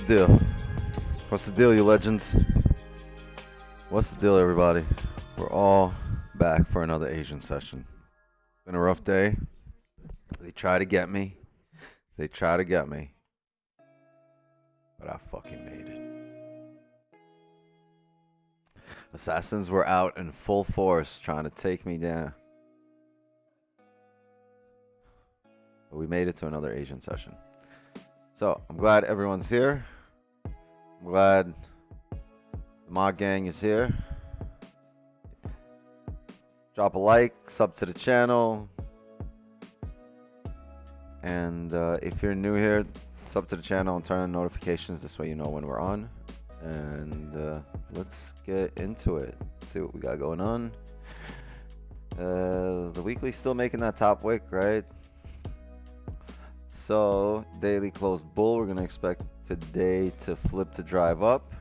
the deal? What's the deal, you legends? What's the deal, everybody? We're all back for another Asian session. Been a rough day. They try to get me. They try to get me. But I fucking made it. Assassins were out in full force trying to take me down. But we made it to another Asian session. So, I'm glad everyone's here. I'm glad the mod gang is here. Drop a like, sub to the channel. And if you're new here, sub to the channel and turn on notifications. This way you know when we're on. And let's get into it. See what we got going on. The weekly's still making that top wick, right? So daily closed bull. We're gonna expect today to flip to drive up.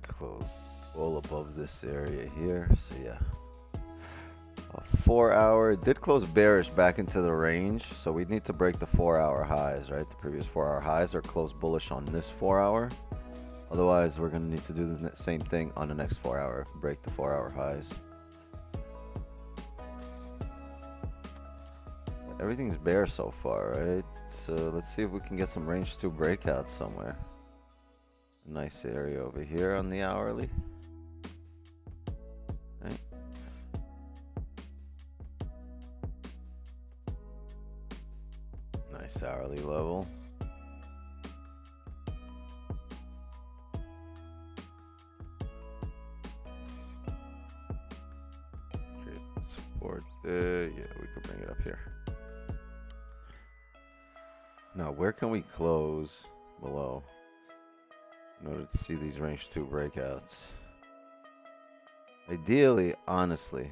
Closed bull above this area here. So yeah. 4 hour did close bearish back into the range, so we need to break the 4 hour highs, right? The previous 4 hour highs are close bullish on this 4 hour. Otherwise, we're going to need to do the same thing on the next 4 hour, break the 4 hour highs. Everything's bear so far, right? So let's see if we can get some range 2 breakouts somewhere. Nice area over here on the hourly. Right. Nice hourly level. Okay, support there. Yeah, we could bring it up here. Now, where can we close below in order to see these range 2 breakouts? Ideally, honestly,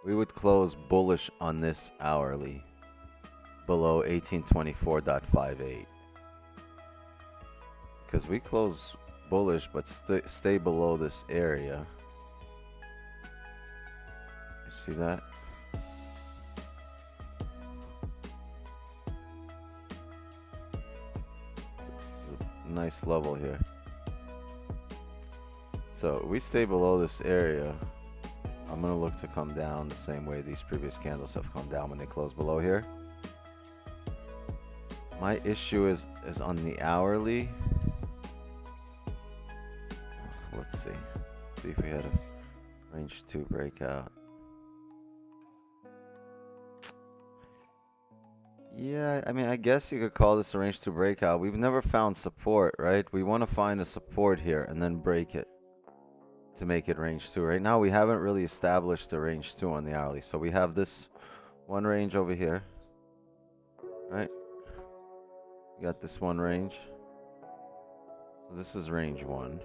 we would close bullish on this hourly below 1824.58, because we close bullish but stay below this area. You see that? It's a nice level here. So we stay below this area, I'm gonna look to come down the same way these previous candles have come down when they close below here. My issue is on the hourly. Let's see. See if we had a range 2 breakout. Yeah, I mean, I guess you could call this a range 2 breakout. We've never found support, right? We want to find a support here and then break it to make it range 2. Right now, we haven't really established a range 2 on the hourly. So we have this one range over here, right? You got this one range. So this is range 1.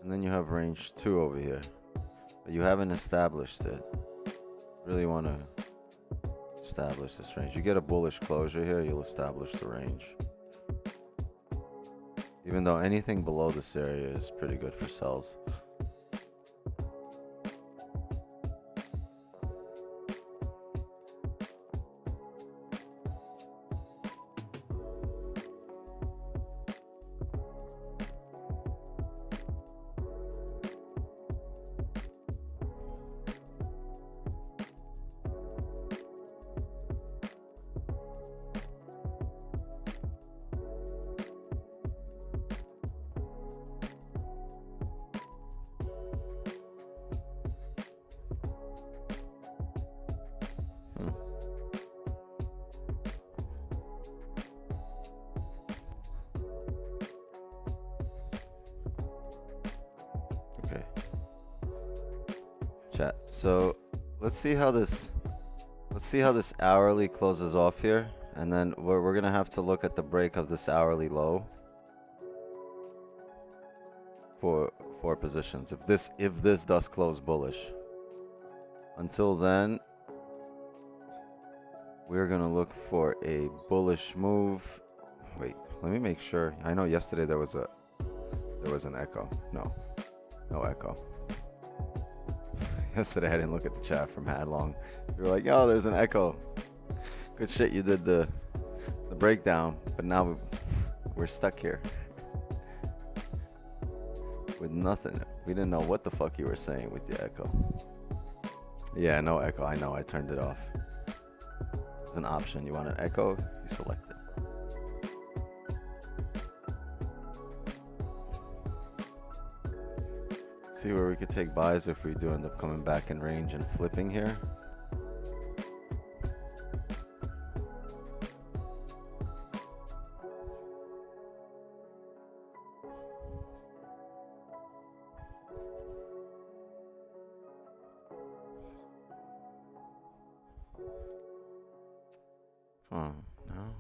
And then you have range 2 over here. But you haven't established it. Really want to establish this range. You get a bullish closure here, you'll establish the range. Even though anything below this area is pretty good for sells. Okay. Chat. So let's see how this hourly closes off here, and then we're gonna have to look at the break of this hourly low for positions. If this does close bullish. Until then, we're gonna look for a bullish move. Wait, let me make sure. I know yesterday there was an echo. No echo. Yesterday I didn't look at the chat from Hadlong. You were like, "Oh, there's an echo." Good shit, you did the breakdown, but now we're stuck here. with nothing. We didn't know what the fuck you were saying with the echo. Yeah, no echo. I know. I turned it off. It's an option. You want an echo? You select it. See where we could take buys if we do end up coming back in range and flipping here. Oh, no.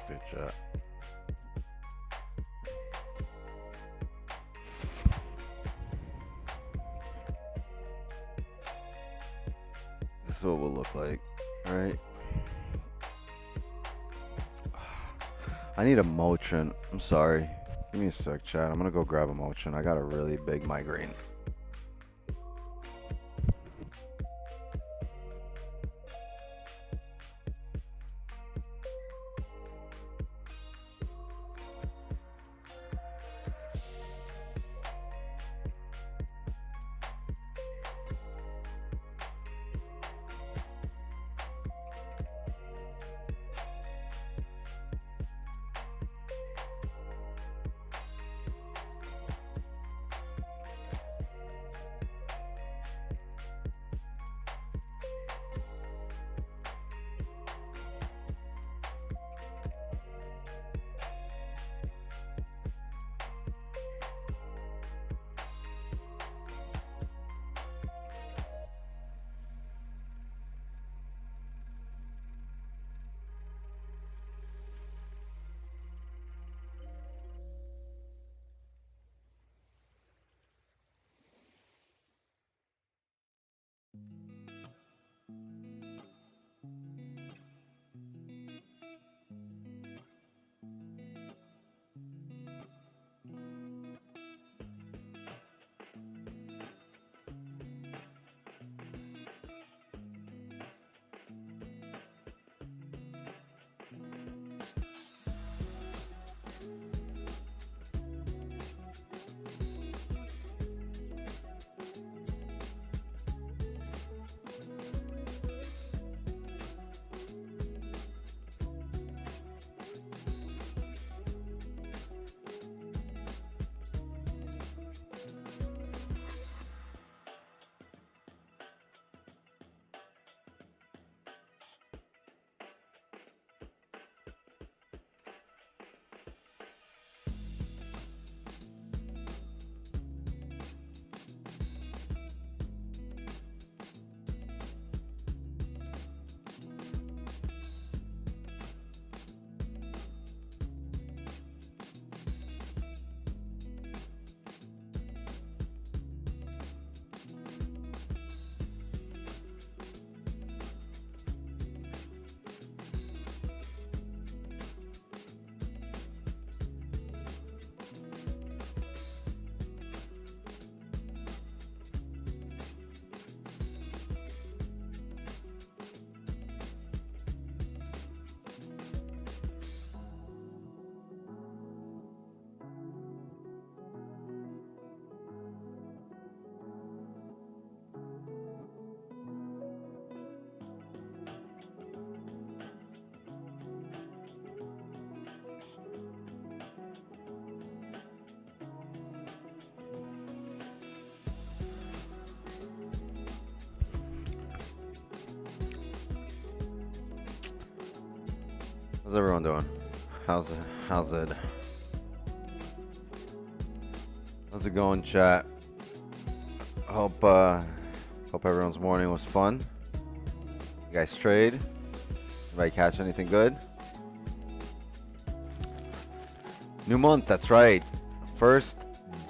Good job. This is what we'll look like, right? I need a motion. I'm sorry. Give me a sec, chat. I'm gonna go grab a motion. I got a really big migraine. How's everyone doing? How's it? How's it? How's it going, chat? Hope everyone's morning was fun. You guys trade? Anybody catch anything good? New month, that's right. First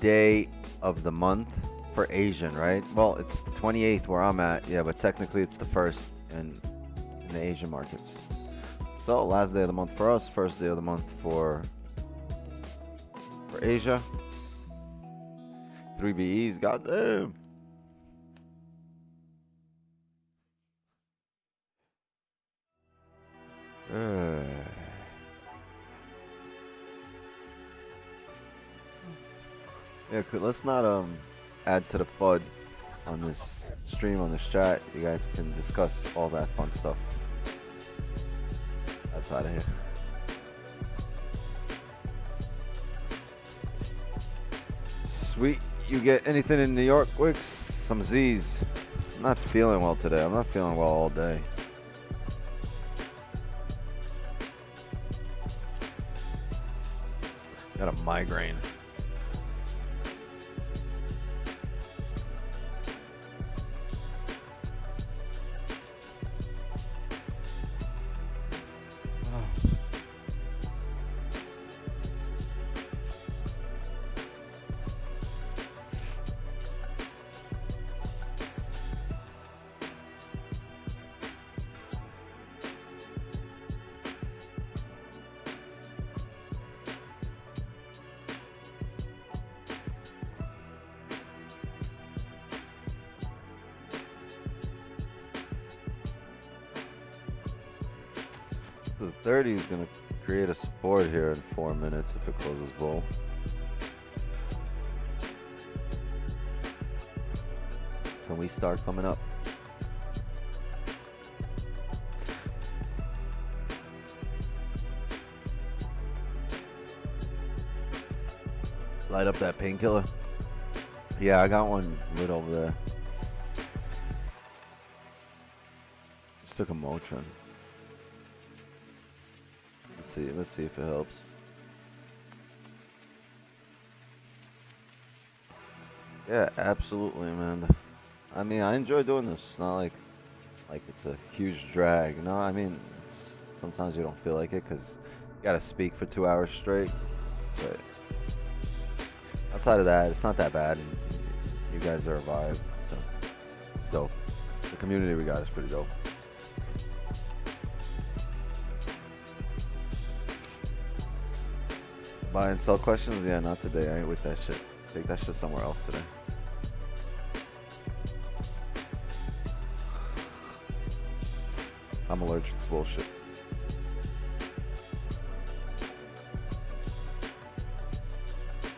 day of the month for Asian, right? Well, it's the 28th where I'm at, yeah, but technically it's the first in the Asian markets. So last day of the month for us, first day of the month for Asia. 3 BEs, goddamn. Yeah, let's not add to the FUD on this stream, on this chat. You guys can discuss all that fun stuff outside of here. Sweet. You get anything in New York, Wix? Some Z's. I'm not feeling well today. I'm not feeling well all day. Got a migraine. So the 30 is going to create a support here in 4 minutes if it closes bull. Can we start coming up? Light up that painkiller. Yeah, I got one lit over there. Just took a Motrin. Let's see if it helps. Yeah, absolutely, man. I mean, I enjoy doing this. It's not like it's a huge drag. No, I mean, sometimes you don't feel like it because you gotta speak for 2 hours straight. But outside of that, it's not that bad. And you guys are a vibe, so it's dope. The community we got is pretty dope. Buy and sell questions? Yeah, not today. I ain't with that shit. Take that shit somewhere else today. I'm allergic to bullshit.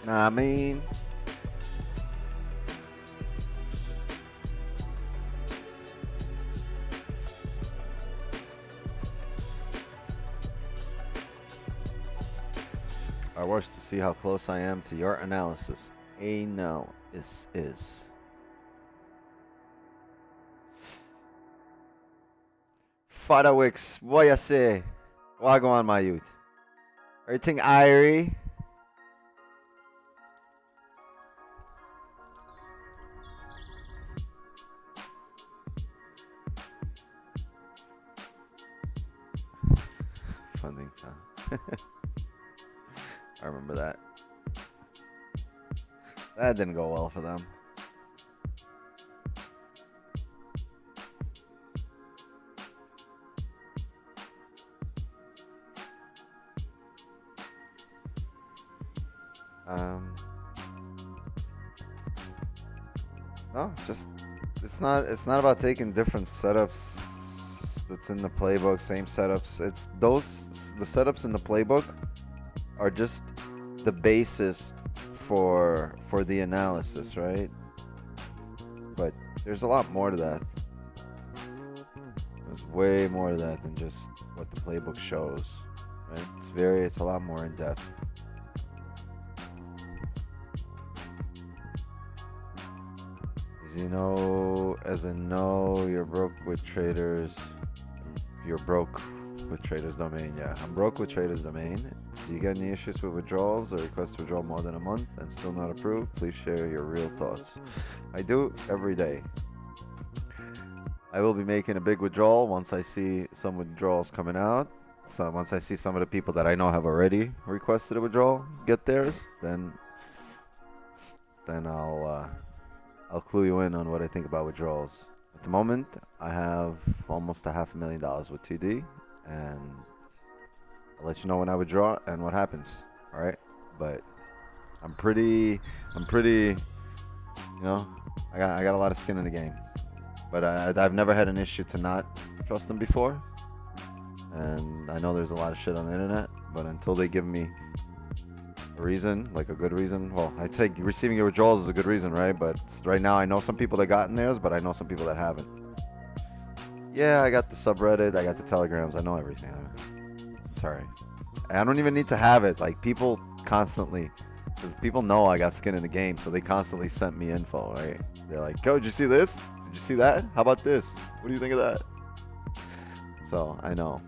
Nah, I mean... I watch to see how close I am to your analysis. Is. Farawix, voy a say. Wagwan, my youth. Everything Irie. Funding time. I remember that. That didn't go well for them. No, just it's not about taking different setups that's in the playbook, same setups. It's the setups in the playbook are just the basis for the analysis, right? But there's a lot more to that. There's way more to that than just what the playbook shows, right? It's a lot more in depth. As in no, you're broke with traders. You're broke with Trader's Domain. Yeah, I'm broke with Trader's Domain. Do you get any issues with withdrawals or requests to withdraw more than a month and still not approved? Please share your real thoughts. I do every day. I will be making a big withdrawal once I see some withdrawals coming out. So once I see some of the people that I know have already requested a withdrawal get theirs, then I'll clue you in on what I think about withdrawals. At the moment, I have almost $500,000 with TD, and I'll let you know when I withdraw and what happens. All right, but I'm pretty, you know, I got a lot of skin in the game, but I've never had an issue to not trust them before, and I know there's a lot of shit on the internet, but until they give me a reason, like a good reason, well, I'd say receiving your withdrawals is a good reason, right? But right now I know some people that gotten theirs, but I know some people that haven't. Yeah, I got the subreddit, I got the telegrams, I know everything. It's alright. I don't even need to have it. Like, people constantly, because people know I got skin in the game, so they constantly sent me info, right? They're like, "Yo, did you see this? Did you see that? How about this? What do you think of that?" So I know.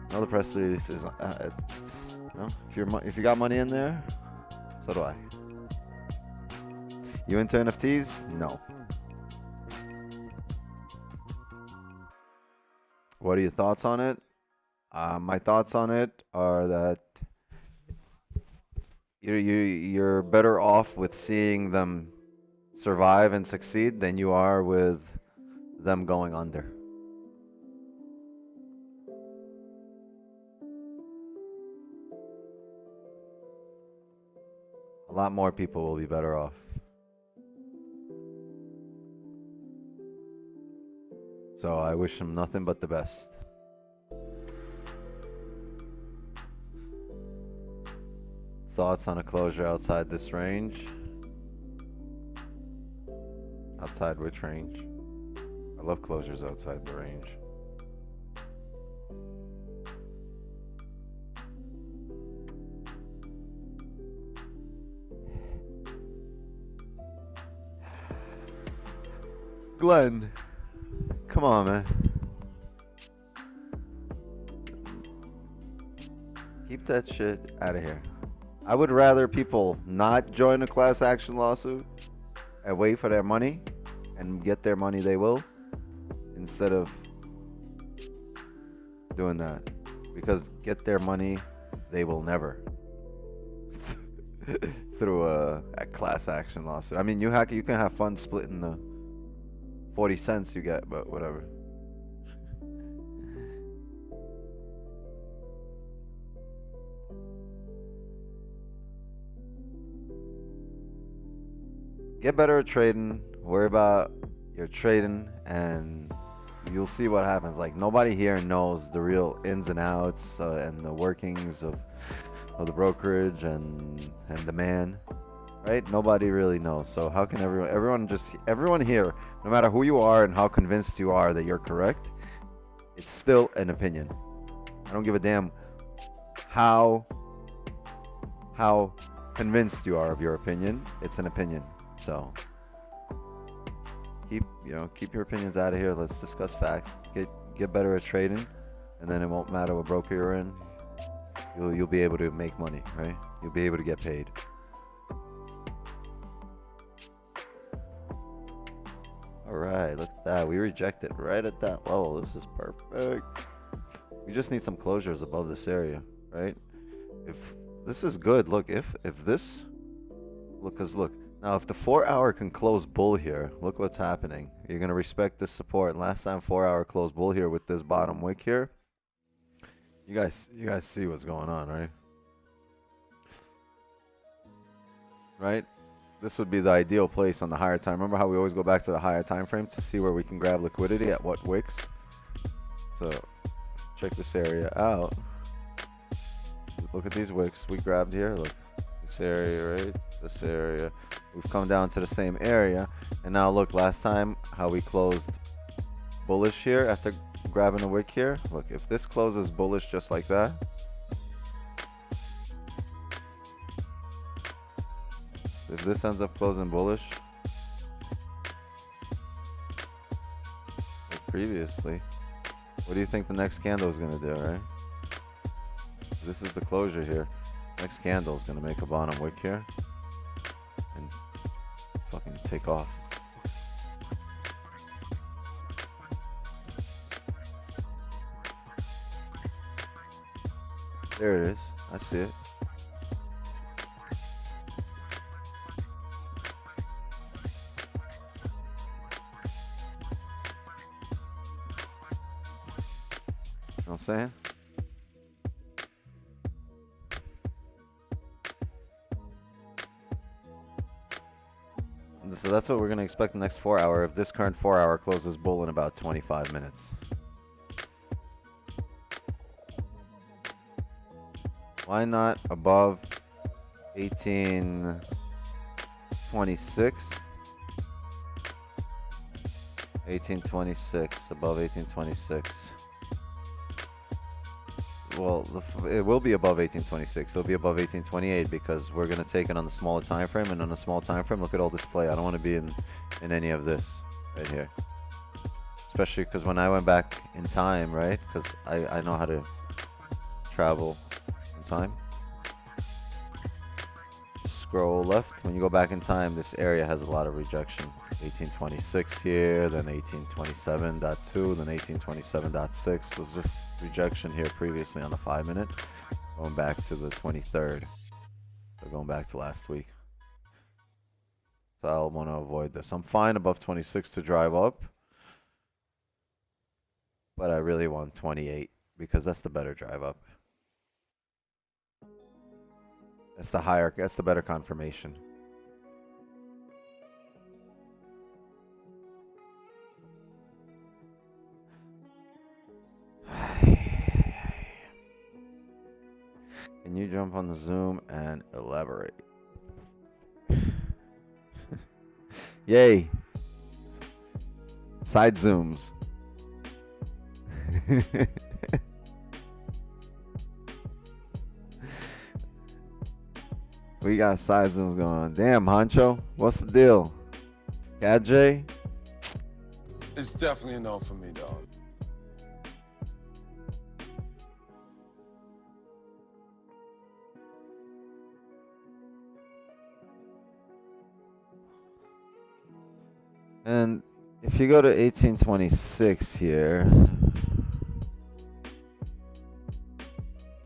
Another press release is, you know, if you got money in there, so do I. You into NFTs? No. What are your thoughts on it? My thoughts on it are that you're better off with seeing them survive and succeed than you are with them going under. A lot more people will be better off. So I wish them nothing but the best. Thoughts on a closure outside this range? Outside which range? I love closures outside the range. Glenn, come on, man. Keep that shit out of here. I would rather people not join a class action lawsuit and wait for their money and get their money they will, instead of doing that. Because get their money they will never. Through a class action lawsuit. I mean, you can have fun splitting the 40 cents you get, but whatever. Get better at trading. Worry about your trading, and you'll see what happens. Like, nobody here knows the real ins and outs and the workings of the brokerage and the man, right? Nobody really knows. So how can everyone here, no matter who you are and how convinced you are that you're correct, it's still an opinion. I don't give a damn how convinced you are of your opinion. It's an opinion. So keep your opinions out of here. Let's discuss facts. Get better at trading, and then it won't matter what broker you're in. You'll be able to make money, right? You'll be able to get paid. All right, look at that. We rejected right at that level. This is perfect. We just need some closures above this area, right? If this is good, look, if this, look, now if the 4-hour can close bull here, look what's happening. You're gonna respect this support. And last time 4-hour closed bull here with this bottom wick here. You guys see what's going on, right? Right? This would be the ideal place on the higher time. Remember how we always go back to the higher time frame to see where we can grab liquidity at what wicks? So check this area out. Look at these wicks we grabbed here. Look, this area, right? This area. We've come down to the same area. And now look, last time how we closed bullish here after grabbing a wick here. Look, if this closes bullish just like that, if this ends up closing bullish like previously, What do you think the next candle is gonna do, right? This is the closure here. Next candle is gonna make a bottom wick here and fucking take off. There it is. I see it. You know what I'm saying? So that's what we're going to expect the next 4 hour if this current 4 hour closes bull in about 25 minutes. Why not above 1826? 1826, above 1826. Well, it will be above 1826. It'll be above 1828 because we're going to take it on the smaller time frame, and on the small time frame, look at all this play. I don't want to be in any of this right here. Especially because when I went back in time, right? Because I know how to travel in time. Scroll left. When you go back in time, this area has a lot of rejection. 1826 here, then 1827.2, then 1827.6. There's just rejection here previously on the 5 minute, going back to the 23rd. So going back to last week. So I'll want to avoid this. I'm fine above 26 to drive up, but I really want 28 because that's the better drive up. That's the higher, that's the better confirmation. Can you jump on the Zoom and elaborate? Yay. Side zooms. We got side zooms going on. Damn, Honcho, what's the deal? Cat J? It's definitely a no for me, dog. And if you go to 1826 here,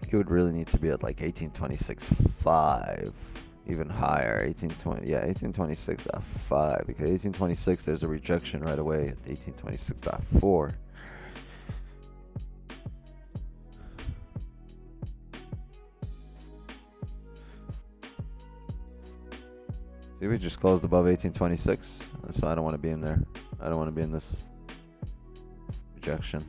you would really need to be at like 1826.5, even higher. 1820, yeah, 1826.5, because 1826 there's a rejection right away at 1826.4. See, we just closed above 1826, so I don't want to be in there. I don't want to be in this rejection.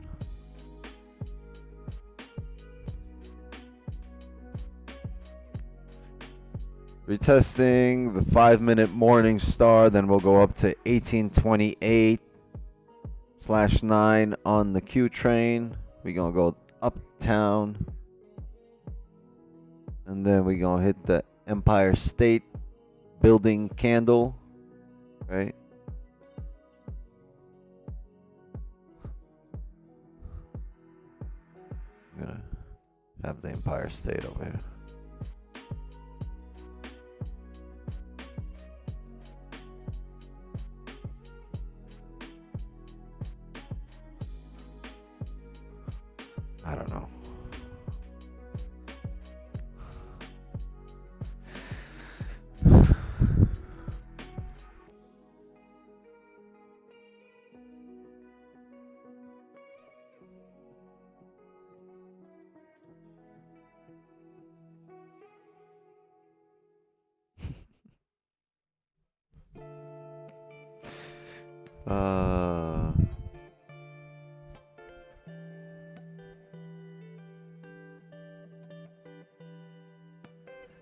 Retesting the 5 minute morning star, then we'll go up to 1828/9 on the Q train. We're gonna go uptown, and then we're gonna hit the Empire State Building candle, right? I'm gonna have the Empire State over here. I don't know.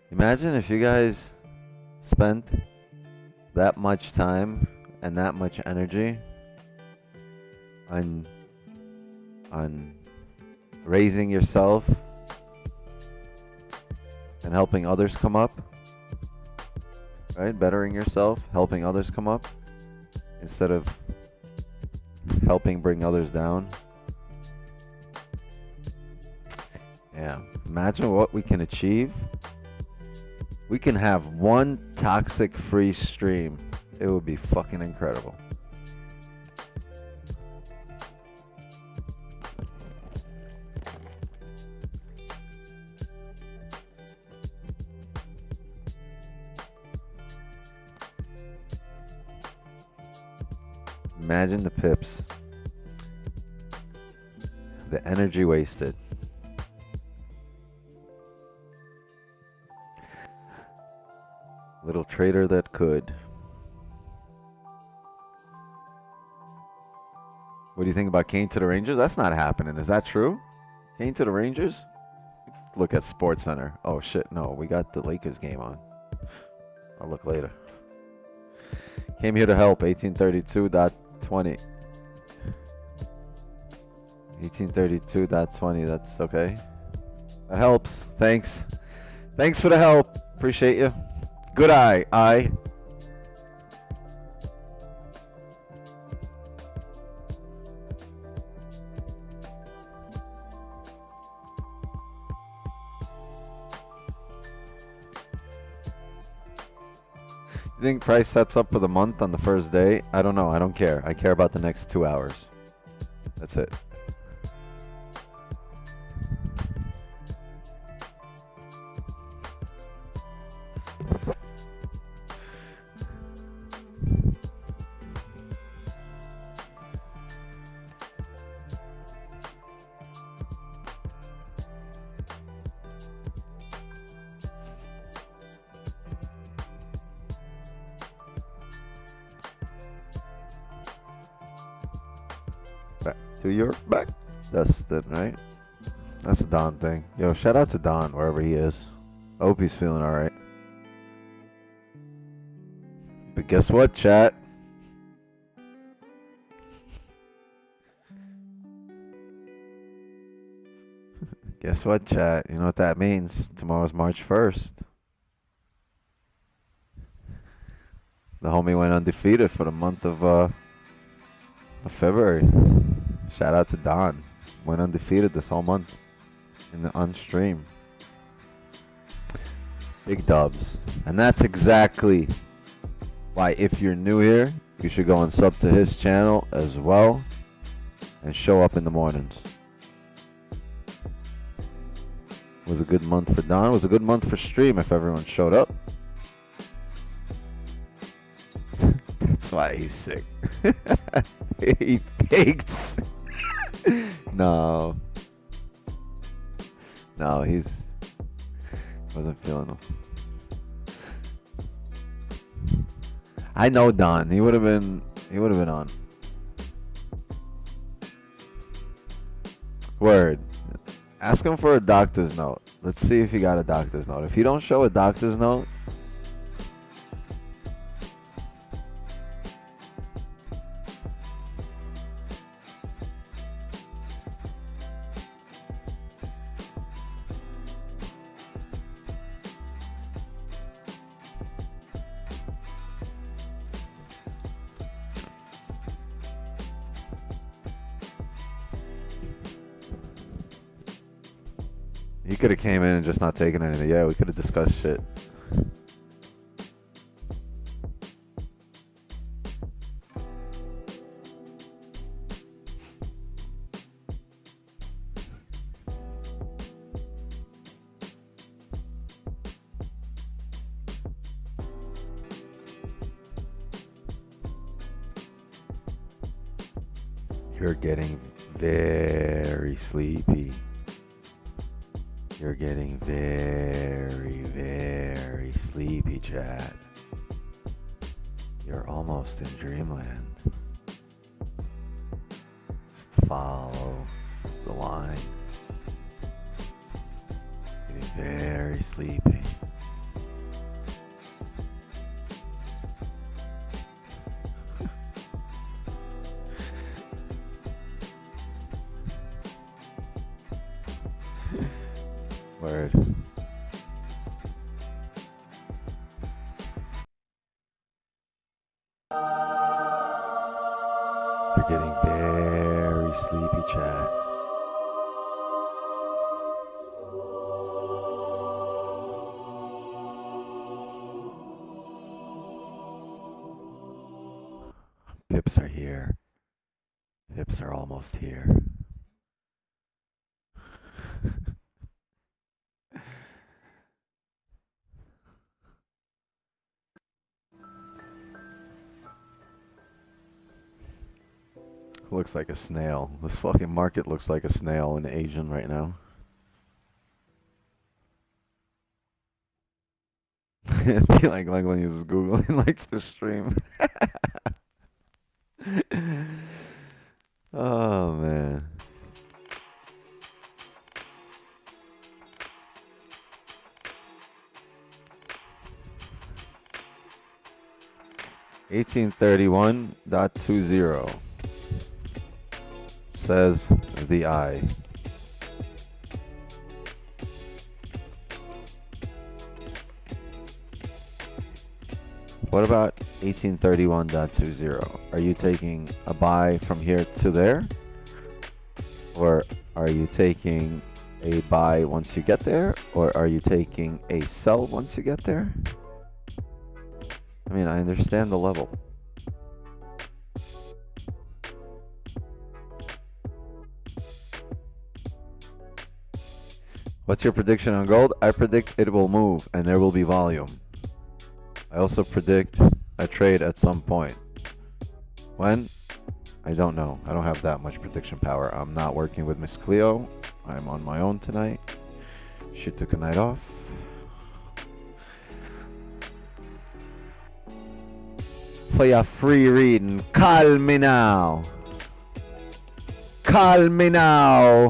Imagine if you guys spent that much time and that much energy on raising yourself and helping others come up, right? Bettering yourself, helping others come up, instead of helping bring others down. Yeah. Imagine what we can achieve. We can have one toxic-free stream. It would be fucking incredible. Imagine the pips. The energy wasted. Little trader that could. What do you think about Kane to the Rangers? That's not happening. Is that true? Kane to the Rangers? Look at Sports Center. Oh shit, no, we got the Lakers game on. I'll look later. Came here to help. 1832.20. 1832.20. That's okay. That helps. Thanks. Thanks for the help. Appreciate you. Good eye. Eye. You think price sets up for the month on the first day? I don't know. I don't care. I care about the next 2 hours. That's it. To your back. That's the right. That's a Don thing. Yo, shout out to Don wherever he is. I hope he's feeling alright. But guess what, chat? Guess what, chat? You know what that means? Tomorrow's March 1st. The homie went undefeated for the month of February. Shout out to Don. Went undefeated this whole month in the unstream. Big dubs. And that's exactly why, if you're new here, you should go and sub to his channel as well and show up in the mornings. Was a good month for Don. Was a good month for stream if everyone showed up. That's why he's sick. He fakes. No. No, he's wasn't feeling him. I know Don. He would have been on. Word. Ask him for a doctor's note. Let's see if he got a doctor's note. If he don't show a doctor's note, he could have came in and just not taken anything. Yeah, we could have discussed shit. You're getting very sleepy. You're getting very, very sleepy, chat. You're almost in dreamland. Just follow the line. Getting very sleepy. Word. You're getting very sleepy, chat. Pips are here. Pips are almost here. Looks like a snail. This fucking market looks like a snail in Asian right now. I feel like Langland uses Google and likes to stream. Oh man. $1831.20 says the eye. What about 1831.20? Are you taking a buy from here to there? Or are you taking a buy once you get there? Or are you taking a sell once you get there? I mean, I understand the level. What's your prediction on gold? I predict it will move and there will be volume. I also predict a trade at some point. When? I don't know. I don't have that much prediction power. I'm not working with Miss Cleo. I'm on my own tonight. She took a night off. For your free reading, call me now. Call me now.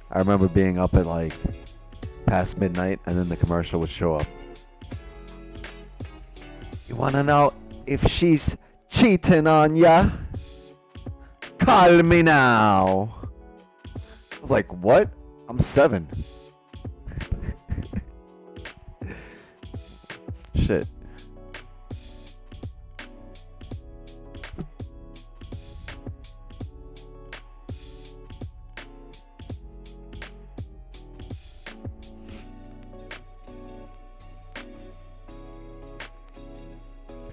I remember being up at like past midnight and then the commercial would show up. You wanna know if she's cheating on ya? Call me now. I was like, what? I'm 7. Shit.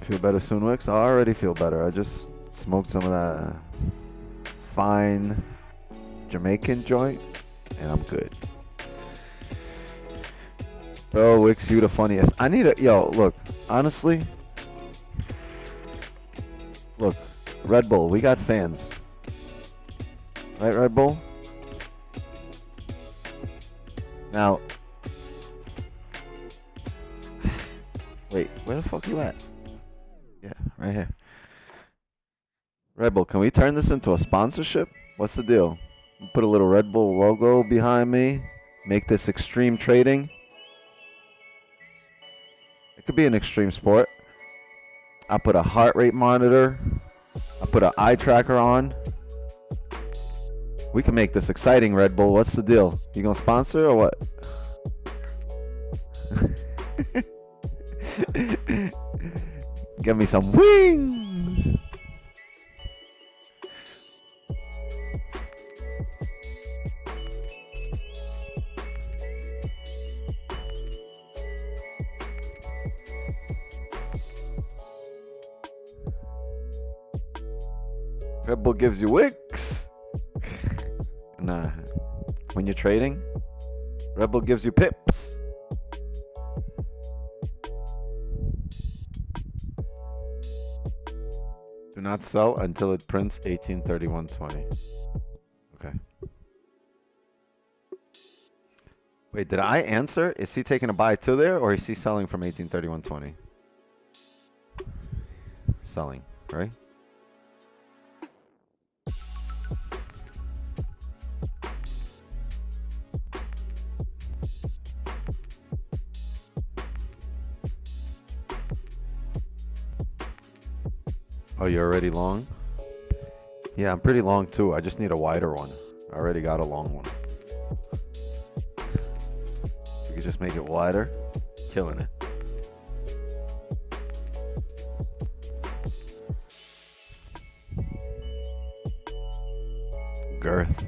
Feel better soon, Wix? I already feel better. I just smoked some of that fine Jamaican joint, and I'm good. Bro, Wix, you the funniest. I need a... Yo, look. Honestly. Look. Red Bull, we got fans. Right, Red Bull? Now... Wait, where the fuck you at? Yeah, right here. Red Bull, can we turn this into a sponsorship? What's the deal? Put a little Red Bull logo behind me. Make this extreme trading. It could be an extreme sport. I'll put a heart rate monitor. I'll put an eye tracker on. We can make this exciting, Red Bull. What's the deal? You gonna sponsor or what? Give me some wings. Red Bull gives you wicks. Nah. When you're trading, Red Bull gives you pips. Do not sell until it prints 1831.20. Okay. Wait, did I answer? Is he taking a buy to there or is he selling from 1831.20? Selling, right? Oh, you're already long? Yeah, I'm pretty long too. I just need a wider one. I already got a long one. You could just make it wider. Killing it. Girth.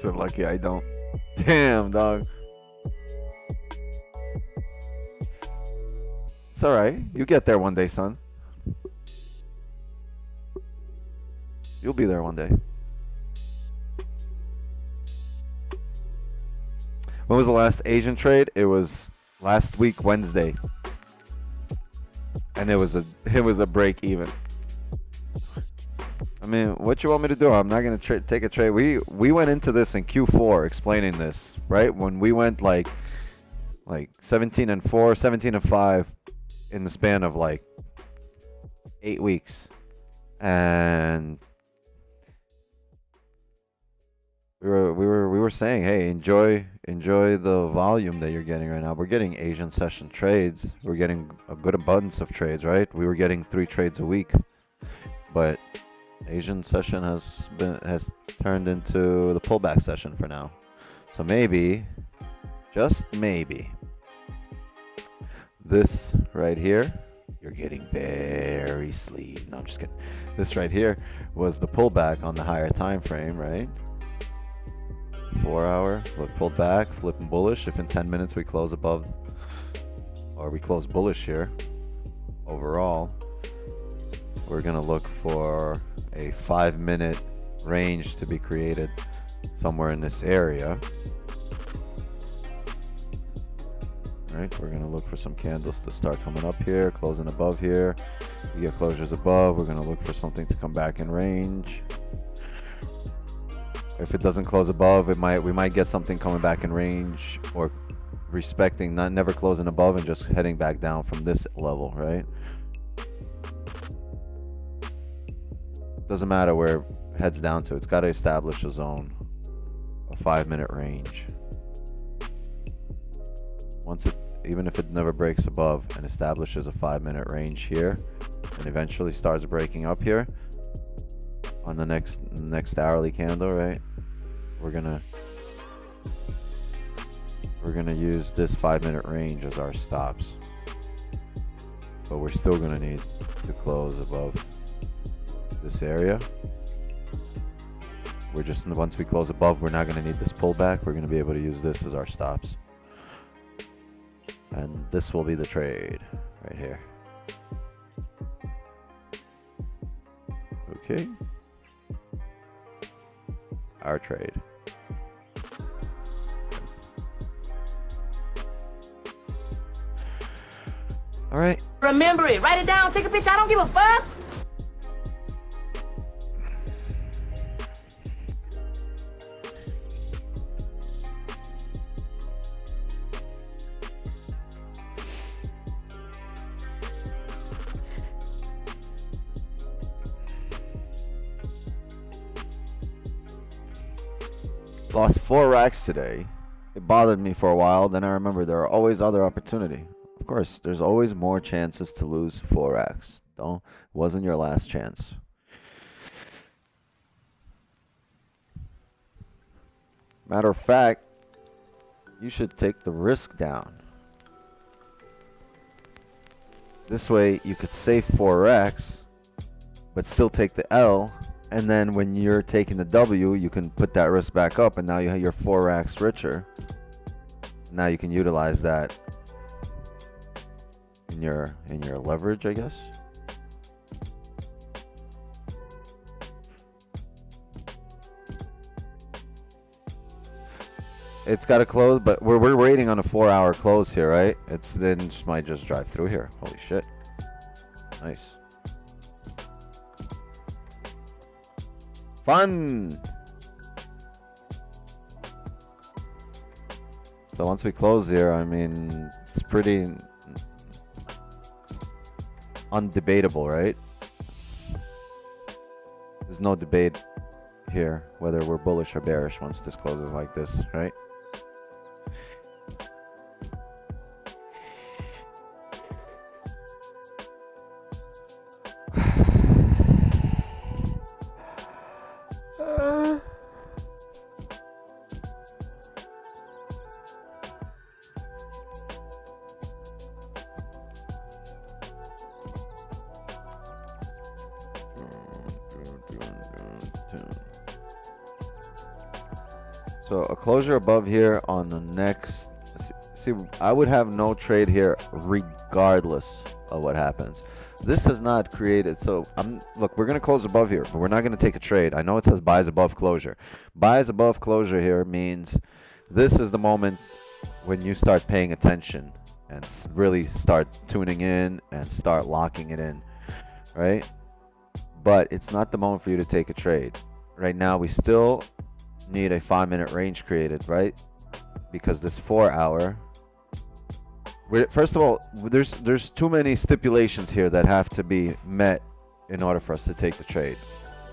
So lucky I don't. Damn, dog. It's alright. You get there one day, son. You'll be there one day. When was the last Asian trade? It was last week, Wednesday. And it was a break even. I mean, what you want me to do? I'm not gonna take a trade. We went into this in Q4 explaining this, right? When we went like 17 and 4, 17 and 5 in the span of like 8 weeks, and we were saying, hey, enjoy the volume that you're getting right now. We're getting Asian session trades. We're getting a good abundance of trades, right? We were getting 3 trades a week, but Asian session has turned into the pullback session for now. So maybe, just maybe, this right here, you're getting very sleep. No, I'm just kidding. This right here was the pullback on the higher time frame, right? 4 hour, look, pulled back, flipping bullish. If in 10 minutes we close above, or we close bullish here, overall, we're gonna look for a 5-minute range to be created somewhere in this area. Right, we're gonna look for some candles to start coming up here, closing above here. We get closures above, we're gonna look for something to come back in range. If it doesn't close above, we might get something coming back in range, or respecting, never closing above and just heading back down from this level, right? Doesn't matter where it heads down to. It's got to establish a zone, a 5-minute range. Even if it never breaks above and establishes a 5-minute range here, and eventually starts breaking up here on the next hourly candle, right? We're gonna use this 5-minute range as our stops, but we're still gonna need to close above this area. Once we close above, we're not going to need this pullback. We're going to be able to use this as our stops, and this will be the trade right here. Okay, our trade. All right, remember it, write it down, take a picture, I don't give a fuck. lost 4 racks today. It bothered me for a while. Then I remember there are always other opportunity. Of course, there's always more chances to lose 4 racks. Wasn't your last chance. Matter of fact, you should take the risk down. This way you could save 4 racks, but still take the L. And then when you're taking the W, you can put that risk back up, and now you're 4 racks richer. Now you can utilize that in your leverage, I guess. It's got to close, but we're waiting on a 4-hour close here, right? Then it might just drive through here. Holy shit! Nice. Fun! So once we close here, I mean, it's pretty undebatable, right? There's no debate here whether we're bullish or bearish once this closes like this, right? So a closure above here on the next. See, I would have no trade here regardless of what happens. This has not created. So look, we're gonna close above here, but we're not gonna take a trade. I know it says buys above closure. Buys above closure here means this is the moment when you start paying attention and really start tuning in and start locking it in, right? But it's not the moment for you to take a trade. Right now, we still need a 5-minute range created, right? Because this 4-hour, first of all, there's too many stipulations here that have to be met in order for us to take the trade.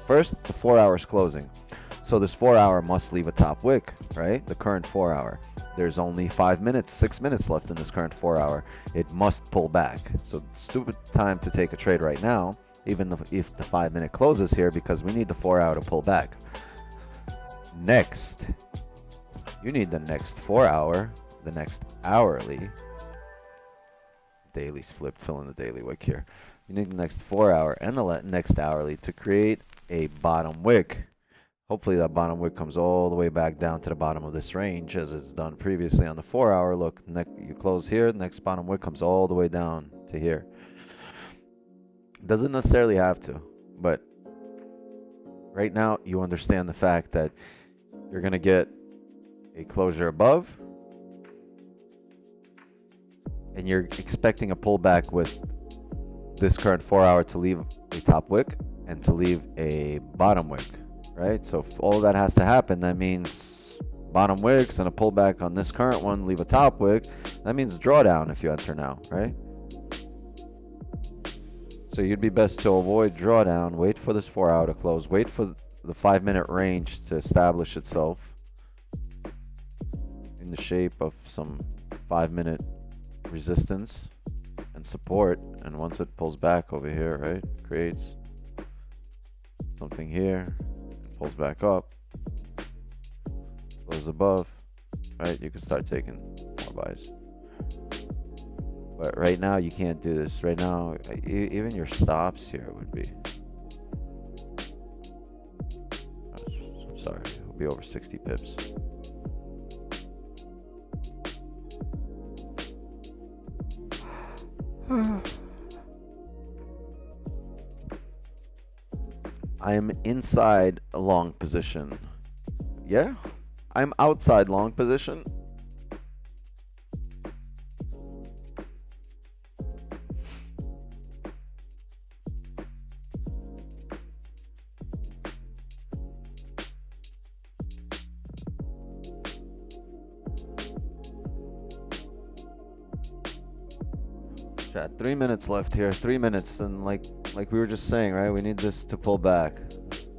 First, the 4 hours closing. So this 4-hour must leave a top wick, right? The current 4-hour. There's only 5 minutes, 6 minutes left in this current 4-hour. It must pull back. So stupid time to take a trade right now, even if the 5-minute closes here, because we need the 4-hour to pull back. Next, you need the next 4-hour, the next hourly. Daily's flipped, fill in the daily wick here. You need the next 4-hour and the next hourly to create a bottom wick. Hopefully that bottom wick comes all the way back down to the bottom of this range as it's done previously on the 4-hour. Look, you close here, the next bottom wick comes all the way down to here. Doesn't necessarily have to, but right now you understand the fact that you're going to get a closure above and you're expecting a pullback with this current 4-hour to leave a top wick and to leave a bottom wick. Right, so if all that has to happen, that means bottom wicks and a pullback on this current one, leave a top wick. That means drawdown if you enter now, right? So you'd be best to avoid drawdown, wait for this 4-hour to close, wait for the 5-minute range to establish itself in the shape of some 5-minute resistance and support. And once it pulls back over here, right, creates something here. Pulls back up, goes above, right? You can start taking more buys. But right now, you can't do this. Right now, even your stops here would be, I'm sorry, it would be over 60 pips. I am inside a long position. Yeah, I'm outside long position. Chat, 3 minutes left here. 3 minutes, and like we were just saying, right? We need this to pull back.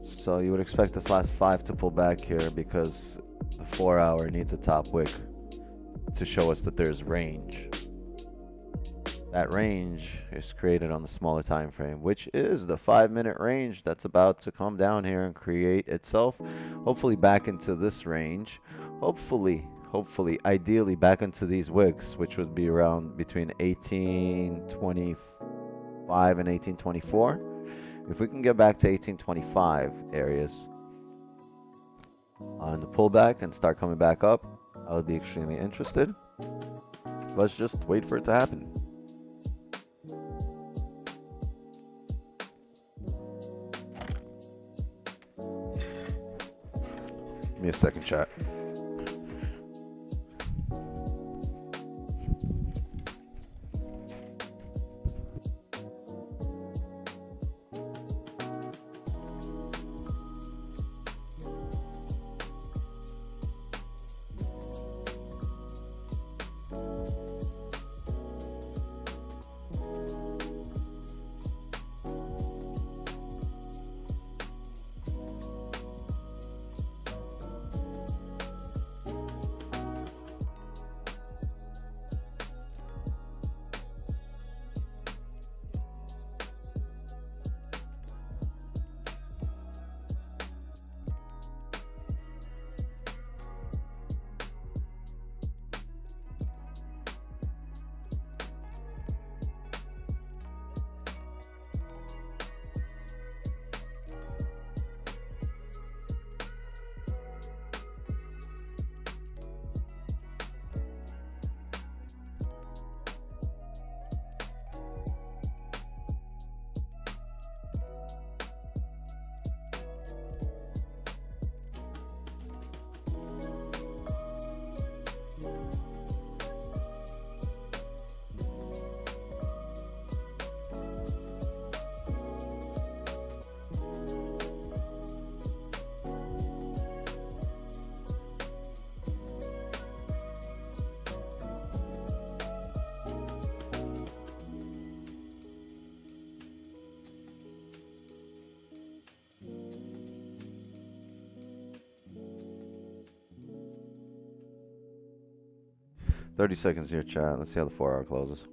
So you would expect this last 5 to pull back here because the 4-hour needs a top wick to show us that there's range. That range is created on the smaller time frame, which is the 5-minute range that's about to come down here and create itself, hopefully back into this range. Hopefully, ideally back into these wicks, which would be around between 1825 and 1824. If we can get back to 1825 areas on the pullback and start coming back up, I would be extremely interested. Let's just wait for it to happen. Give me a second, chat. 30 seconds here, chat. Let's see how the 4 hour closes.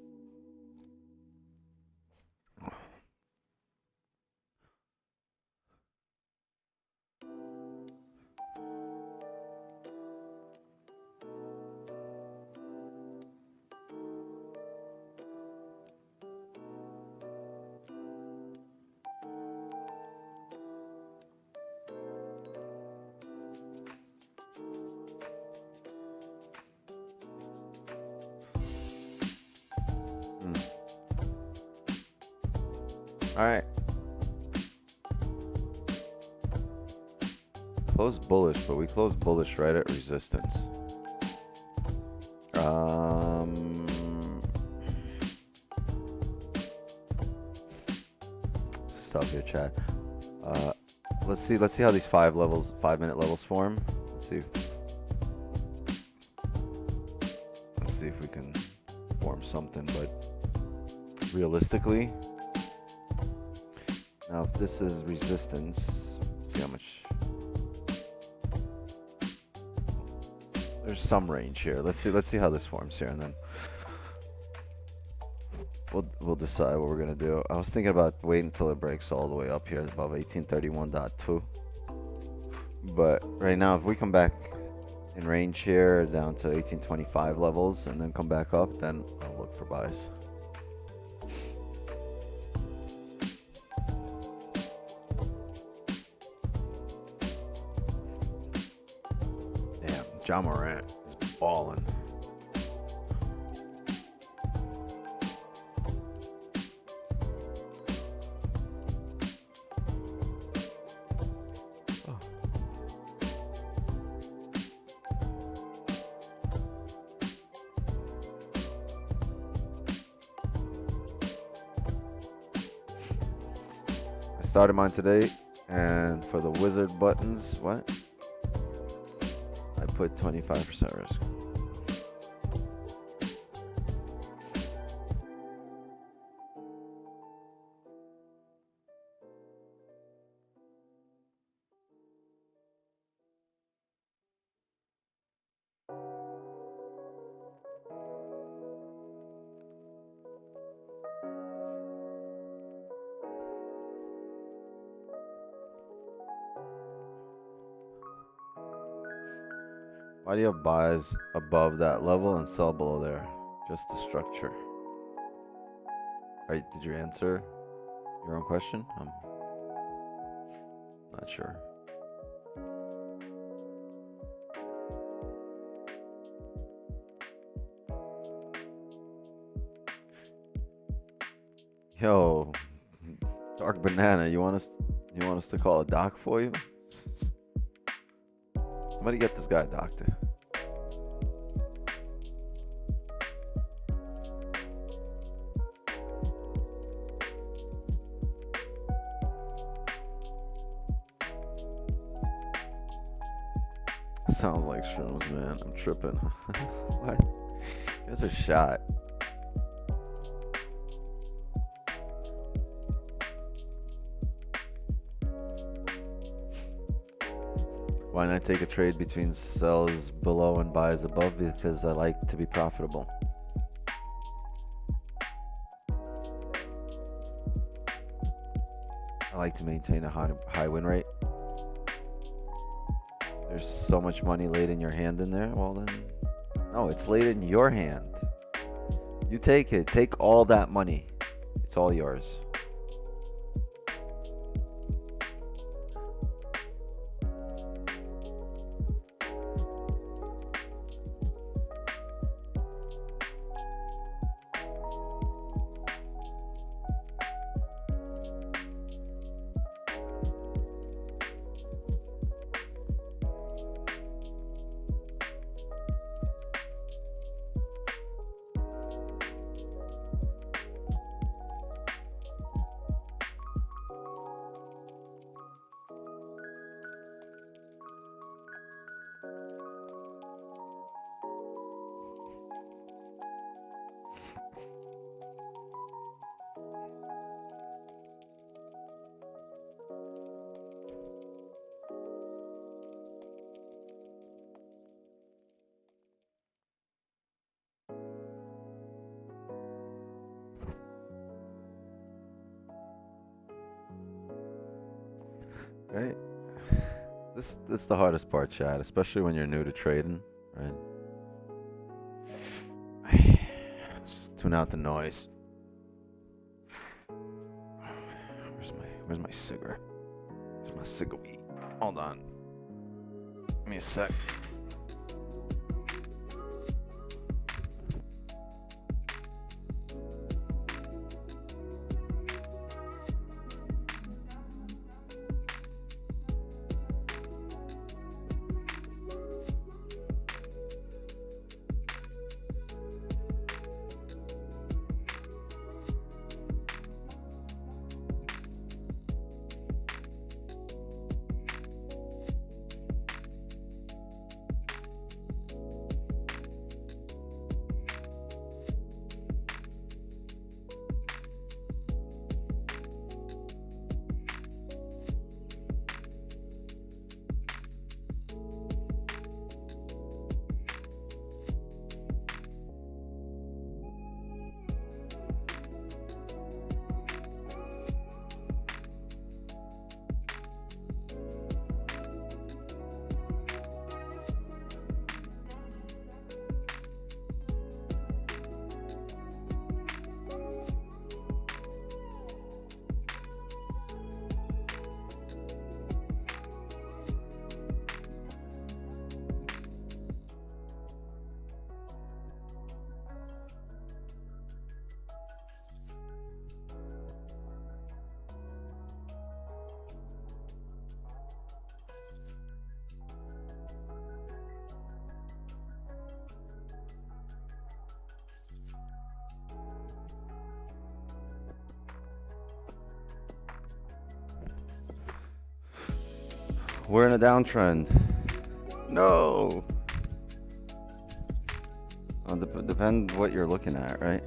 All right. Closed bullish, but we closed bullish right at resistance. Stop here, chat. Let's see how these 5-minute levels form. Let's see if we can form something, but realistically, now if this is resistance, let's see how much. There's some range here. Let's see how this forms here, and then we'll decide what we're gonna do. I was thinking about waiting until it breaks all the way up here above 1831.2. But right now, if we come back in range here down to 1825 levels and then come back up, then I'll look for buys. Damn, John Morant is balling. Started mine today, and for the wizard buttons, what? I put 25% risk. Why do you have buys above that level and sell below there? Just the structure. Right, did you answer your own question? I'm not sure. Yo, Dark Banana, you want us to call a doc for you? Somebody get this guy a doctor. Sounds like shrooms, man. I'm tripping. What? You guys are shot. Why not take a trade between sells below and buys above? Because I like to be profitable. I like to maintain a high win rate. There's so much money laid in your hand in there. Well then, no, it's laid in your hand. You take it. Take all that money. It's all yours. right? This is the hardest part, chat, especially when you're new to trading, right? Just tune out the noise. Where's my cigarette? Where's my cigarette? Hold on. Give me a sec. We're in a downtrend. No. Depends what you're looking at, right?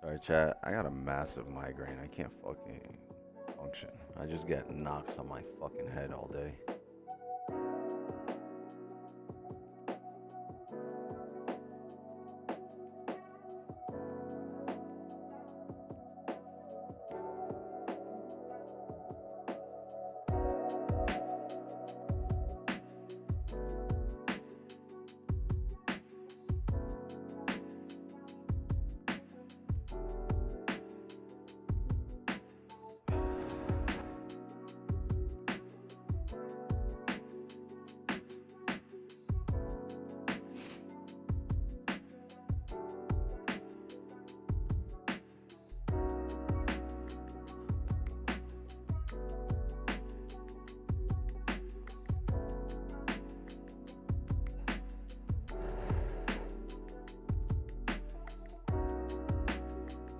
Sorry, chat. I got a massive migraine. I can't fucking function. I just get knocks on my fucking head all day.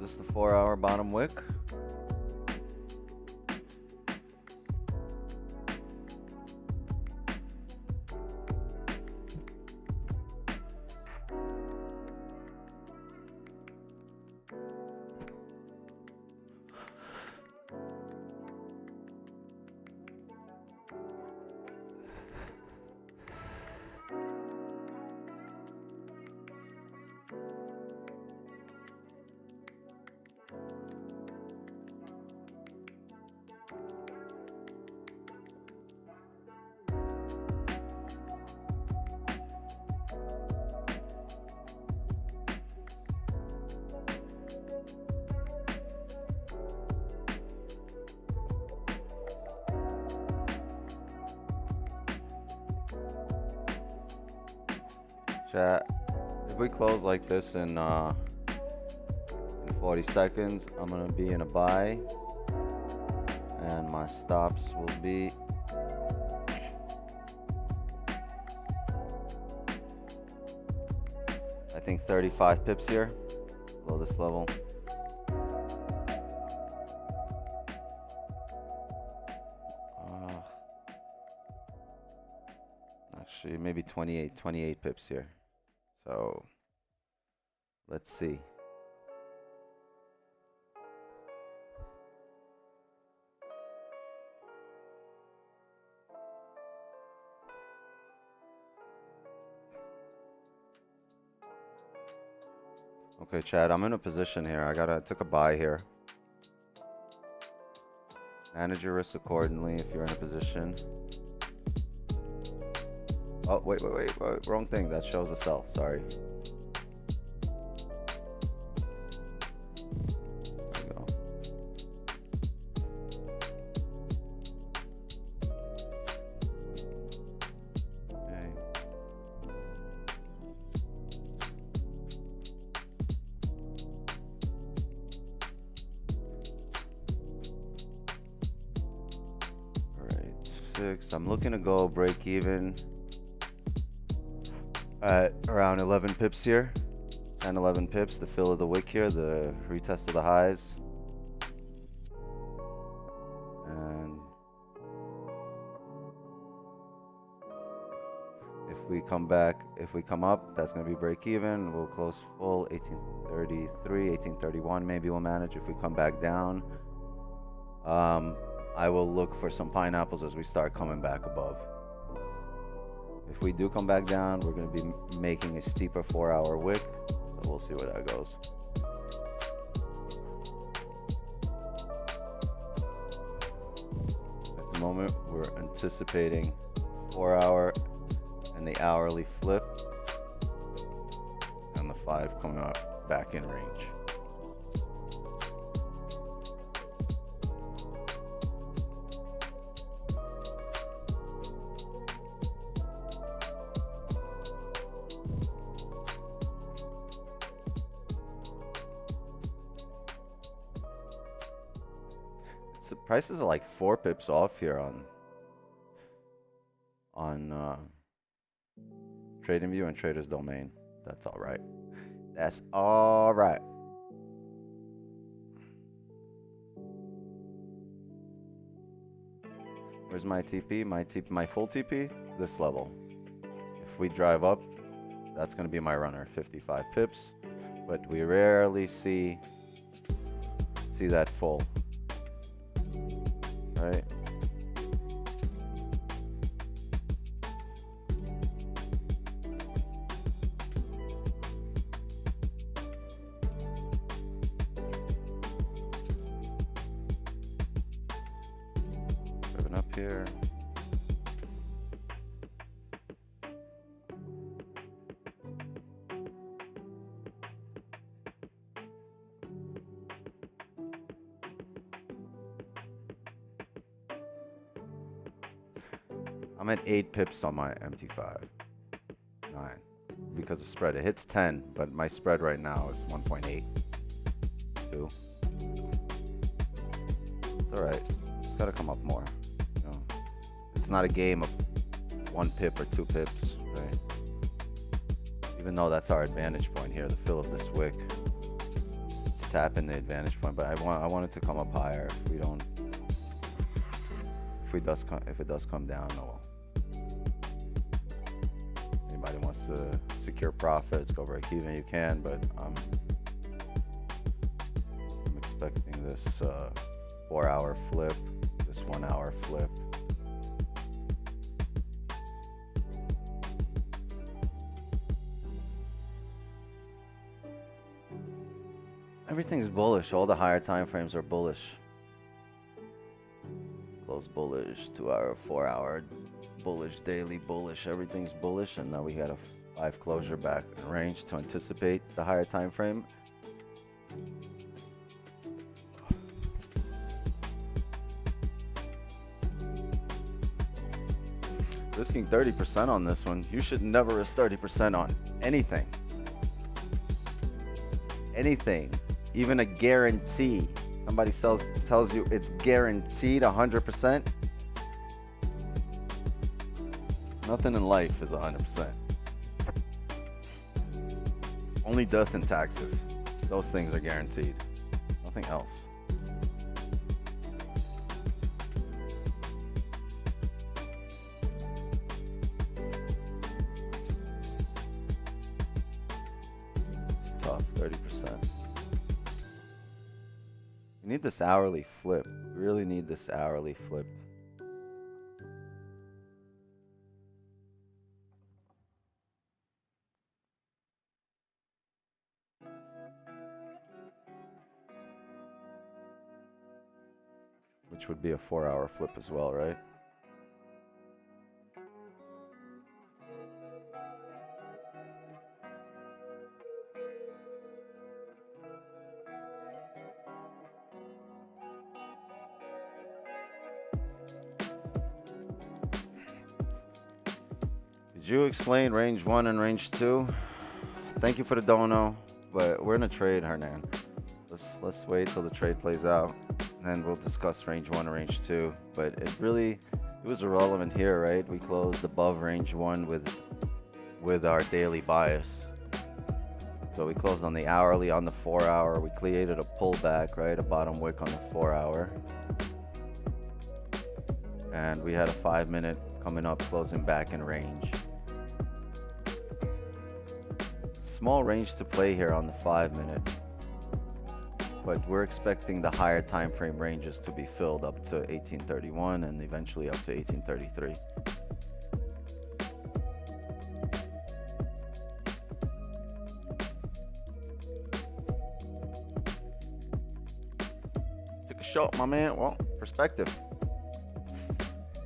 Is this the 4-hour bottom wick? Chat, if we close like this in 40 seconds, I'm gonna be in a buy, and my stops will be I think 35 pips here, below this level. Actually, maybe 28 pips here. So let's see. Okay, Chad, I'm in a position here. I took a buy here. Manage your risk accordingly if you're in a position. Oh, wait, wrong thing. That shows a sell. Sorry. There we go. Okay. All right, 6. I'm looking to go break even at around 11 pips here. 10, 11 pips, the fill of the wick here, the retest of the highs. And if we come back, if we come up, that's going to be break even. We'll close full 1833, 1831 maybe we'll manage. If we come back down, I will look for some pineapples as we start coming back above. If we do come back down, we're going to be making a steeper 4-hour wick. So we'll see where that goes. At the moment, we're anticipating 4-hour and the hourly flip. And the 5 coming up back in range. So prices are like 4 pips off here on TradingView and Trader's Domain. That's all right. That's all right. Where's my TP? My full TP? This level. If we drive up, that's going to be my runner, 55 pips. But we rarely see that full. Right? Driving up here. I'm at 8 pips on my MT5. 9. Because of spread. It hits 10, but my spread right now is 1.8. 2. It's alright. It's gotta come up more. You know, it's not a game of 1 pip or 2 pips, right? Even though that's our advantage point here, the fill of this wick. It's tapping the advantage point, but I want it to come up higher. If we don't, if it does come down, oh well. Anybody wants to secure profits, go break even, you can, but I'm expecting this 4-hour flip, this 1-hour flip. Everything's bullish. All the higher time frames are bullish. Close bullish, 2-hour, 4-hour, bullish, daily bullish. Everything's bullish, and now we got a 5 closure back in range to anticipate the higher time frame. Risking 30% on this one. You should never risk 30% on anything. Anything, even a guarantee. Somebody tells you it's guaranteed 100%. Nothing in life is 100%. Only death and taxes. Those things are guaranteed. Nothing else. 30%. We need this hourly flip. We really need this hourly flip. Which would be a 4-hour flip as well, right? Did you explain range 1 and range 2? Thank you for the dono, but we're in a trade, Hernan. Let's wait till the trade plays out, and then we'll discuss range 1 and range 2. But it was irrelevant here, right? We closed above range 1 with our daily bias. So we closed on the hourly, on the 4-hour. We created a pullback, right? A bottom wick on the 4-hour. And we had a 5-minute coming up, closing back in range. Small range to play here on the 5-minute. But we're expecting the higher time frame ranges to be filled up to 1831 and eventually up to 1833. Took a shot, my man. Well, perspective.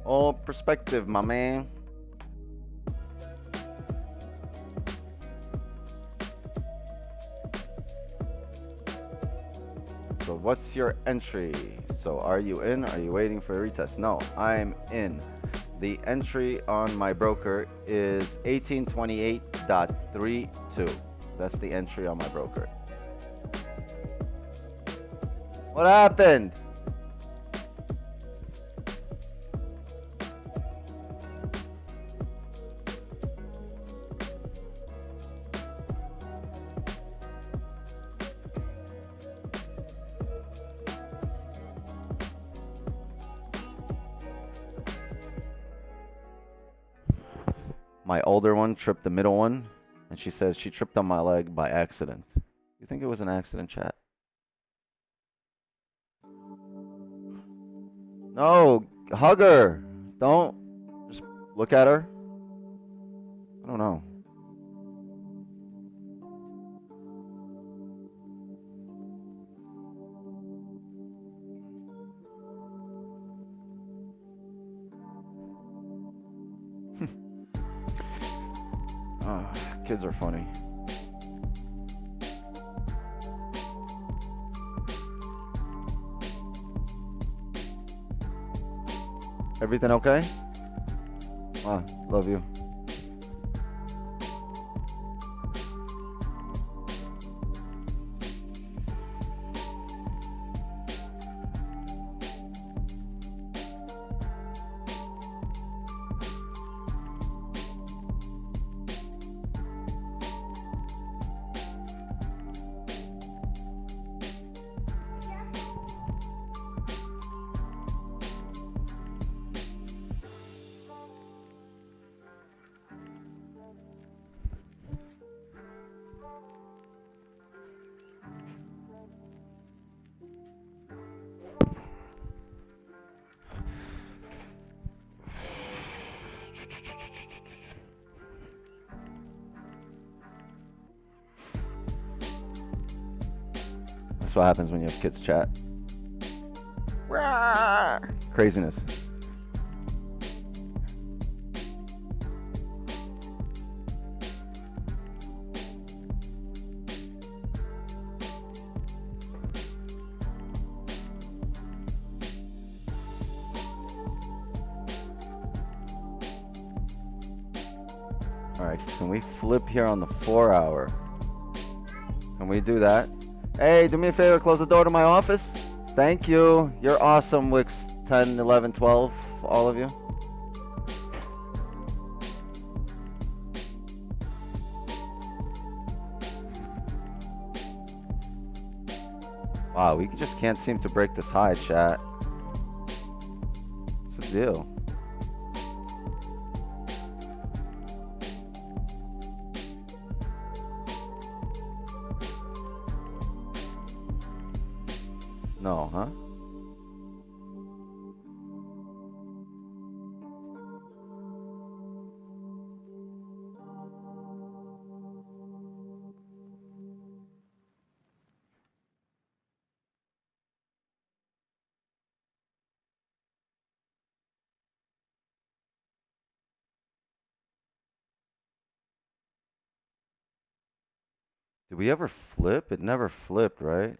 All perspective, my man. So what's your entry? So are you in? Are you waiting for a retest? No, I'm in. The entry on my broker is 1828.32. That's the entry on my broker. What happened? My older one tripped the middle one, and she says she tripped on my leg by accident. You think it was an accident, chat? No, hug her. Don't just look at her. I don't know. Oh, kids are funny. Everything okay? Ah, love you. That's what happens when you have kids chat. Craziness. All right, can we flip here on the 4-hour? Can we do that? Hey, do me a favor, close the door to my office. Thank you. You're awesome, Wix 10, 11, 12, all of you. Wow, we just can't seem to break this high, chat. What's the deal? No, huh? Did we ever flip? It never flipped, right?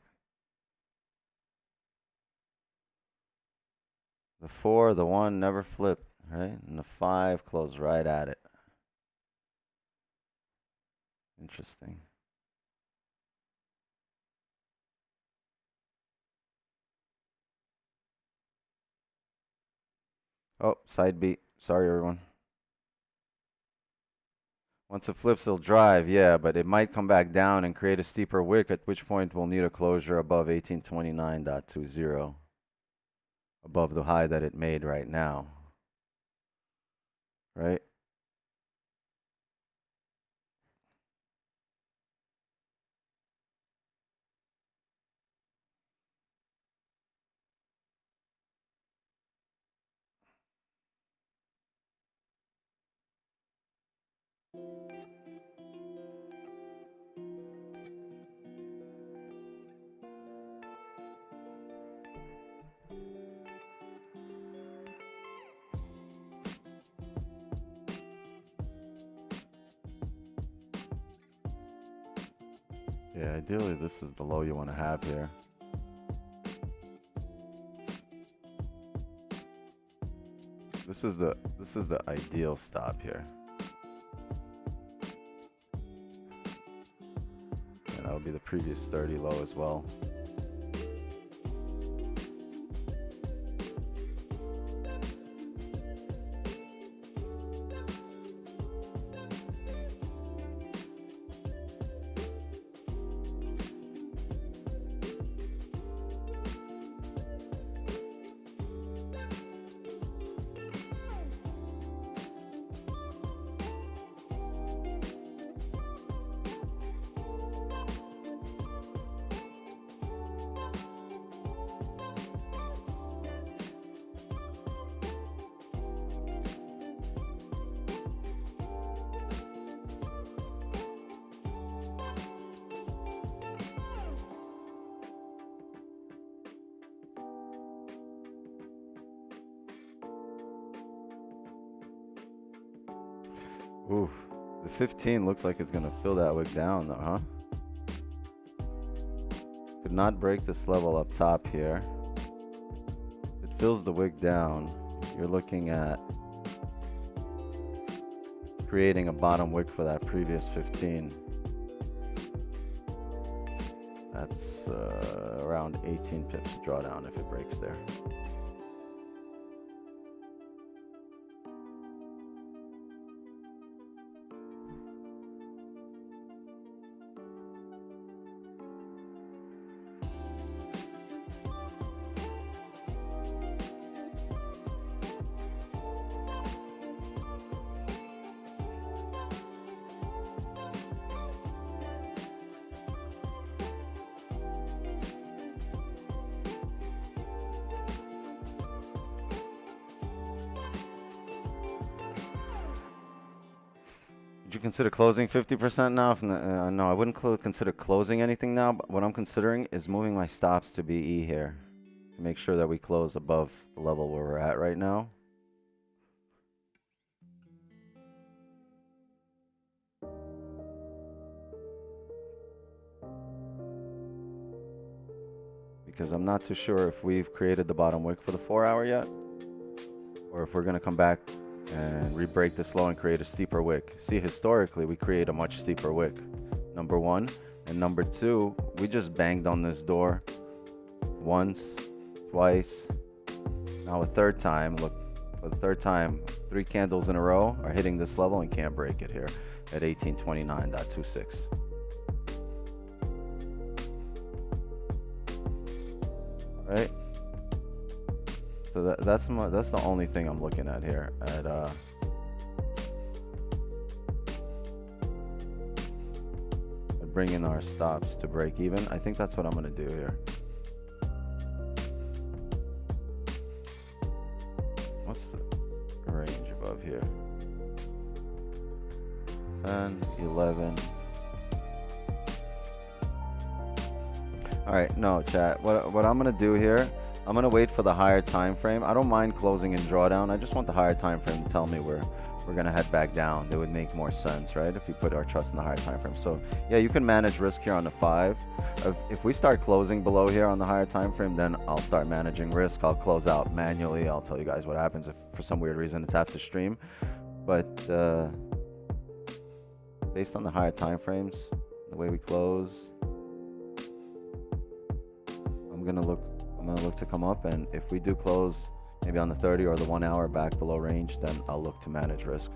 The 4, the 1 never flipped, right? And the 5 closed right at it. Interesting. Oh, side beat. Sorry, everyone. Once it flips, it'll drive, yeah, but it might come back down and create a steeper wick, at which point we'll need a closure above 1829.20, above the high that it made right now, right? Yeah, ideally this is the low you want to have here. This is the ideal stop here. And that would be the previous 30 low as well. Oof, the 15 looks like it's gonna fill that wick down though, huh? Could not break this level up top here. It fills the wick down. You're looking at creating a bottom wick for that previous 15. That's around 18 pips drawdown if it breaks there. Would you consider closing 50% now? No, I wouldn't consider closing anything now, but what I'm considering is moving my stops to BE here to make sure that we close above the level where we're at right now. Because I'm not too sure if we've created the bottom wick for the 4-hour yet, or if we're going to come back and re-break this low and create a steeper wick. See, historically, we create a much steeper wick, number one. And number two, we just banged on this door once, twice, now a third time. Look, for the third time, 3 candles in a row are hitting this level and can't break it here at 1829.26. Right? So that's the only thing I'm looking at here at bringing our stops to break even. I think that's what I'm gonna do here. range above here. 10, 11. All right, no, chat. What I'm gonna do here, I'm gonna wait for the higher time frame. I don't mind closing in drawdown. I just want the higher time frame to tell me we're gonna head back down. It would make more sense, right? If you put our trust in the higher time frame. So yeah, you can manage risk here on the 5. If we start closing below here on the higher time frame, then I'll start managing risk. I'll close out manually. I'll tell you guys what happens if for some weird reason it's after stream. But based on the higher time frames, the way we close, I'm gonna look to come up, and if we do close maybe on the 30 or the 1 hour back below range, then I'll look to manage risk.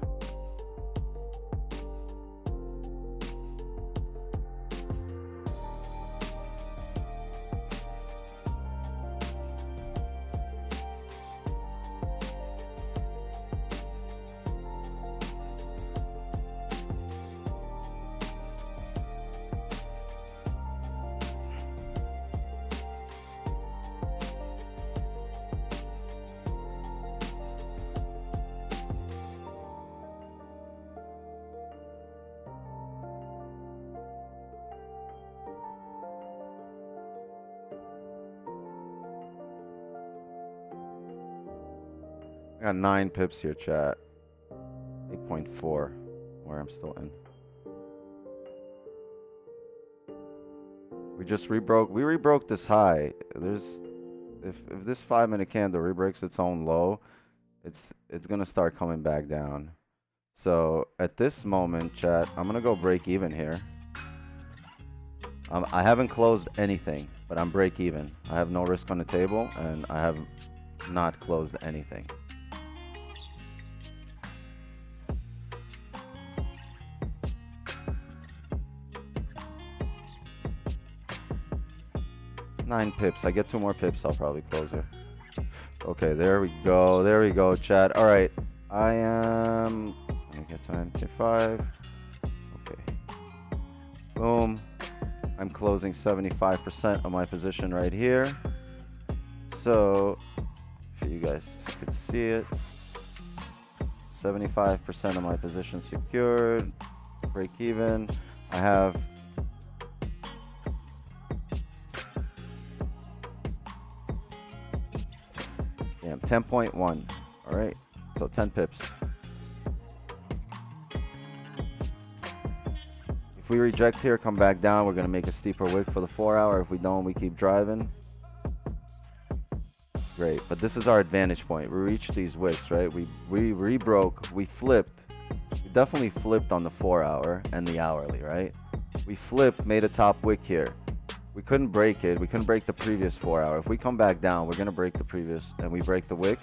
I got 9 pips here, chat. 8.4, where I'm still in. We just rebroke. We rebroke this high. If this 5-minute candle rebreaks its own low, it's gonna start coming back down. So at this moment, chat, I'm gonna go break even here. I haven't closed anything, but I'm break even. I have no risk on the table, and I have not closed anything. Nine pips. I get 2 more pips, I'll probably close it. Okay, there we go. There we go, chat. All right. I am... Let me get to 95. Okay. Boom. I'm closing 75% of my position right here. So, if you guys could see it, 75% of my position secured. Break even. I have... Damn, 10.1. All right, so 10 pips. If we reject here, come back down, we're gonna make a steeper wick for the 4 hour. If we don't, we keep driving. Great, but this is our advantage point. We reached these wicks, right? We rebroke, we flipped. We definitely flipped on the 4 hour and the hourly, right? We flipped, made a top wick here. We couldn't break it. We couldn't break the previous 4 hour. If we come back down, we're gonna break the previous, and we break the wick.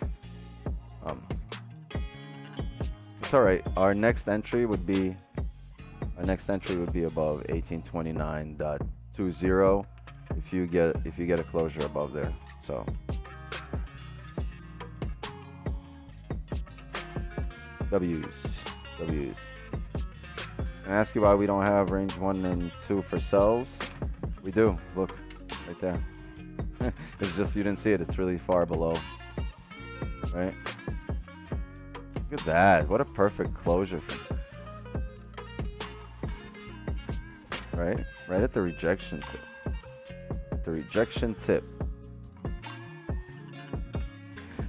It's all right. Our next entry would be above 1829.20 if you get a closure above there. So W's. I ask you why we don't have range 1 and 2 for sells. We do. Look, right there. It's just you didn't see it. It's really far below. Right? Look at that. What a perfect closure. Right? Right at the rejection tip. The rejection tip.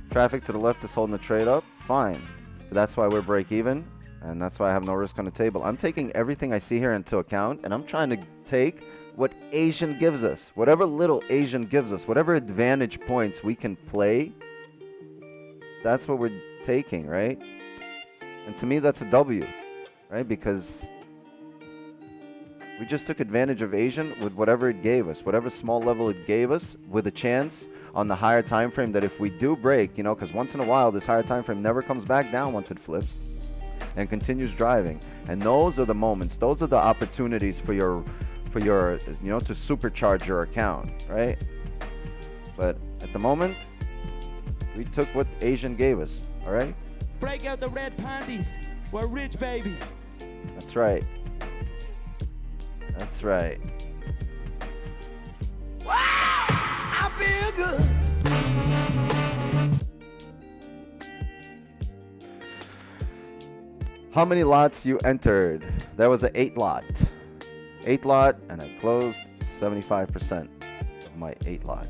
Traffic to the left is holding the trade up. Fine. But that's why we're break even. And that's why I have no risk on the table. I'm taking everything I see here into account. And I'm trying to take what Asian gives us, whatever little Asian gives us, whatever advantage points we can play, that's what we're taking, right? And to me, that's a W, right? Because we just took advantage of Asian with whatever it gave us, whatever small level it gave us, with a chance on the higher time frame that if we do break, you know, because once in a while, this higher time frame never comes back down once it flips and continues driving. And those are the moments, those are the opportunities for your, you know, to supercharge your account, right? But at the moment, we took what Asian gave us, all right? Break out the red panties. We're rich, baby. That's right. That's right. Wow! I feel good. How many lots you entered? That was an 8 lot. 8 lot, and I closed 75% of my 8 lot.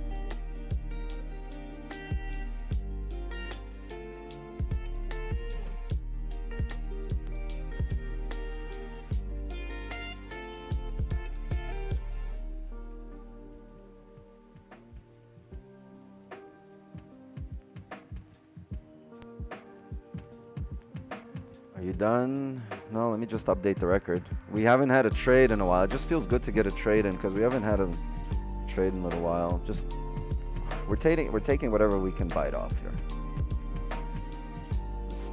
Are you done? No, let me just update the record. We haven't had a trade in a while. It just feels good to get a trade in because we haven't had a trade in a little while. Just we're taking whatever we can bite off here.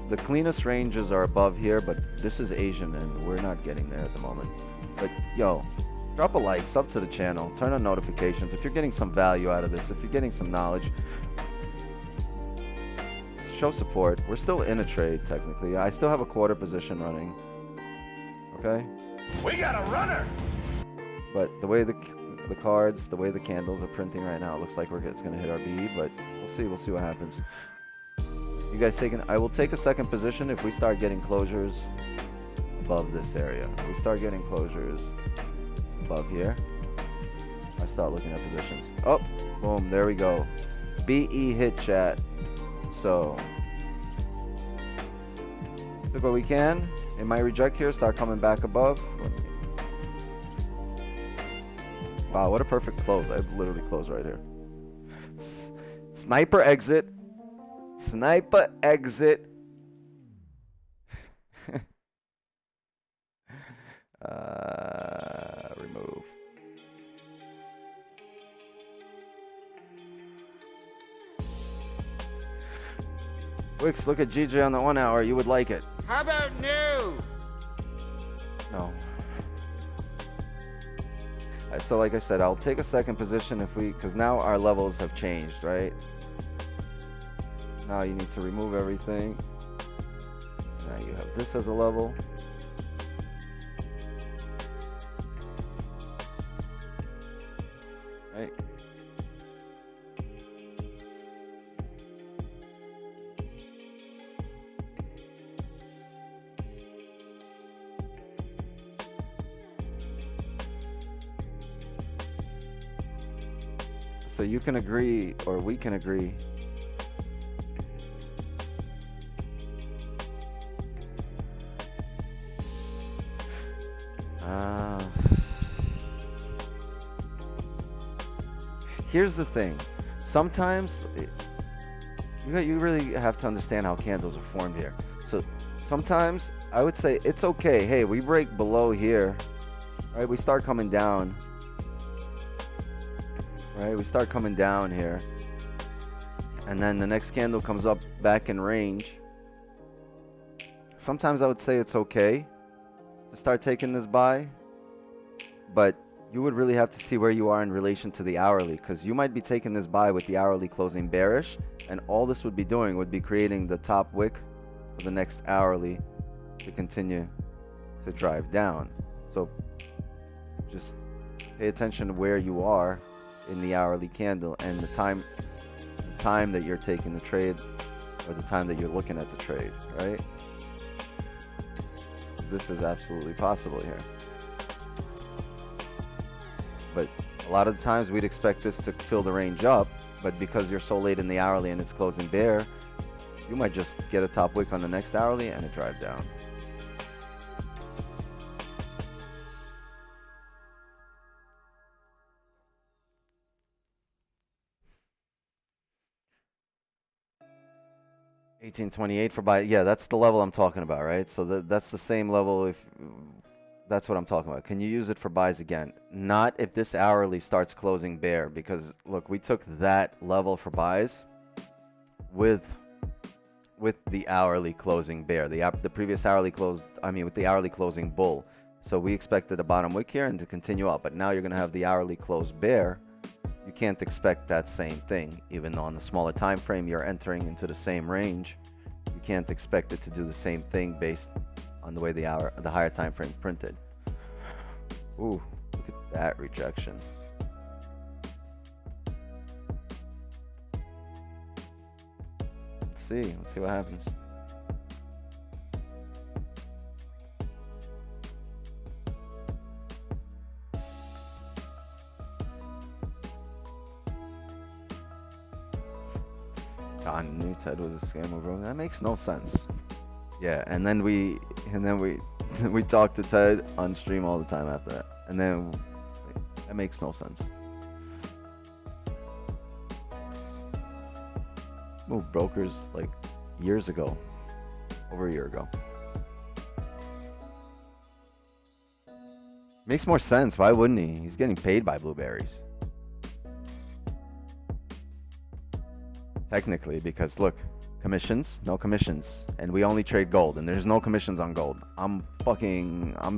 The cleanest ranges are above here, but this is Asian and we're not getting there at the moment. But yo, drop a like, sub to the channel, turn on notifications. If you're getting some value out of this, if you're getting some knowledge, show support. We're still in a trade technically. I still have a quarter position running. Okay? We got a runner! But the way the cards, the way the candles are printing right now, it looks like it's gonna hit our B, but we'll see what happens. You guys taking, I will take a second position if we start getting closures above this area. If we start getting closures above here, I start looking at positions. Oh, boom, there we go. BE hit, chat. So, took what we can. It might reject here, start coming back above. Wow, what a perfect close. I literally closed right here. Sniper exit. Sniper exit. Remove. Wix, look at GJ on the 1 hour. You would like it. How about no? No. So like I said, I'll take a second position if we, because now our levels have changed, right? Now you need to remove everything. Now you have this as a level. Right? So you can agree, or we can agree. Here's the thing. Sometimes you really have to understand how candles are formed here. So sometimes I would say it's okay. Hey, we break below here, right? We start coming down. Right, we start coming down here, and then the next candle comes up back in range. Sometimes I would say it's okay to start taking this buy, but you would really have to see where you are in relation to the hourly, because you might be taking this buy with the hourly closing bearish, and all this would be doing would be creating the top wick for the next hourly to continue to drive down. So just pay attention to where you are in the hourly candle and the time that you're taking the trade, or the time that you're looking at the trade, right? This is absolutely possible here. But a lot of the times we'd expect this to fill the range up, but because you're so late in the hourly and it's closing bear, you might just get a top wick on the next hourly and a drive down. $18.28 for buy. Yeah, that's the level I'm talking about, right? So that's the same level. If that's what I'm talking about. Can you use it for buys again? Not if this hourly starts closing bear, because look, we took that level for buys with the hourly closing bear. The previous hourly closed, I mean, with the hourly closing bull. So we expected a bottom wick here and to continue up, but now you're going to have the hourly close bear. You can't expect that same thing, even though on the smaller time frame you're entering into the same range. You can't expect it to do the same thing based on the way the higher time frame printed. Ooh, look at that rejection. Let's see what happens. Ted was a scammer, bro. That makes no sense. Yeah, and then we we talk to Ted on stream all the time after that, and then that makes no sense. Moved brokers like years ago, over a year ago. Makes more sense. Why wouldn't he? He's getting paid by blueberries. Technically, because look, commissions, no commissions, and we only trade gold, and there's no commissions on gold. I'm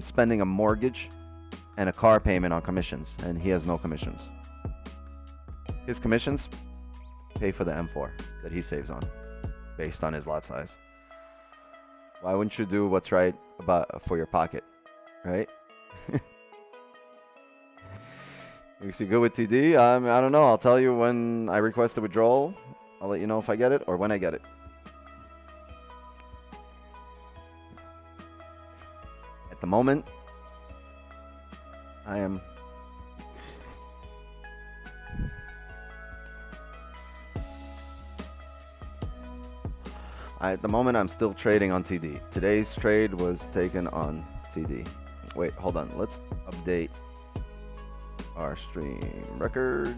spending a mortgage and a car payment on commissions, and he has no commissions. His commissions pay for the M4 that he saves on, based on his lot size. Why wouldn't you do what's right for your pocket, right? Makes you good with TD? I don't know. I'll tell you when I request a withdrawal. I'll let you know if I get it or when I get it. At the moment, I am at the moment I'm still trading on TD. Today's trade was taken on TD. Wait, hold on. Let's update our stream record.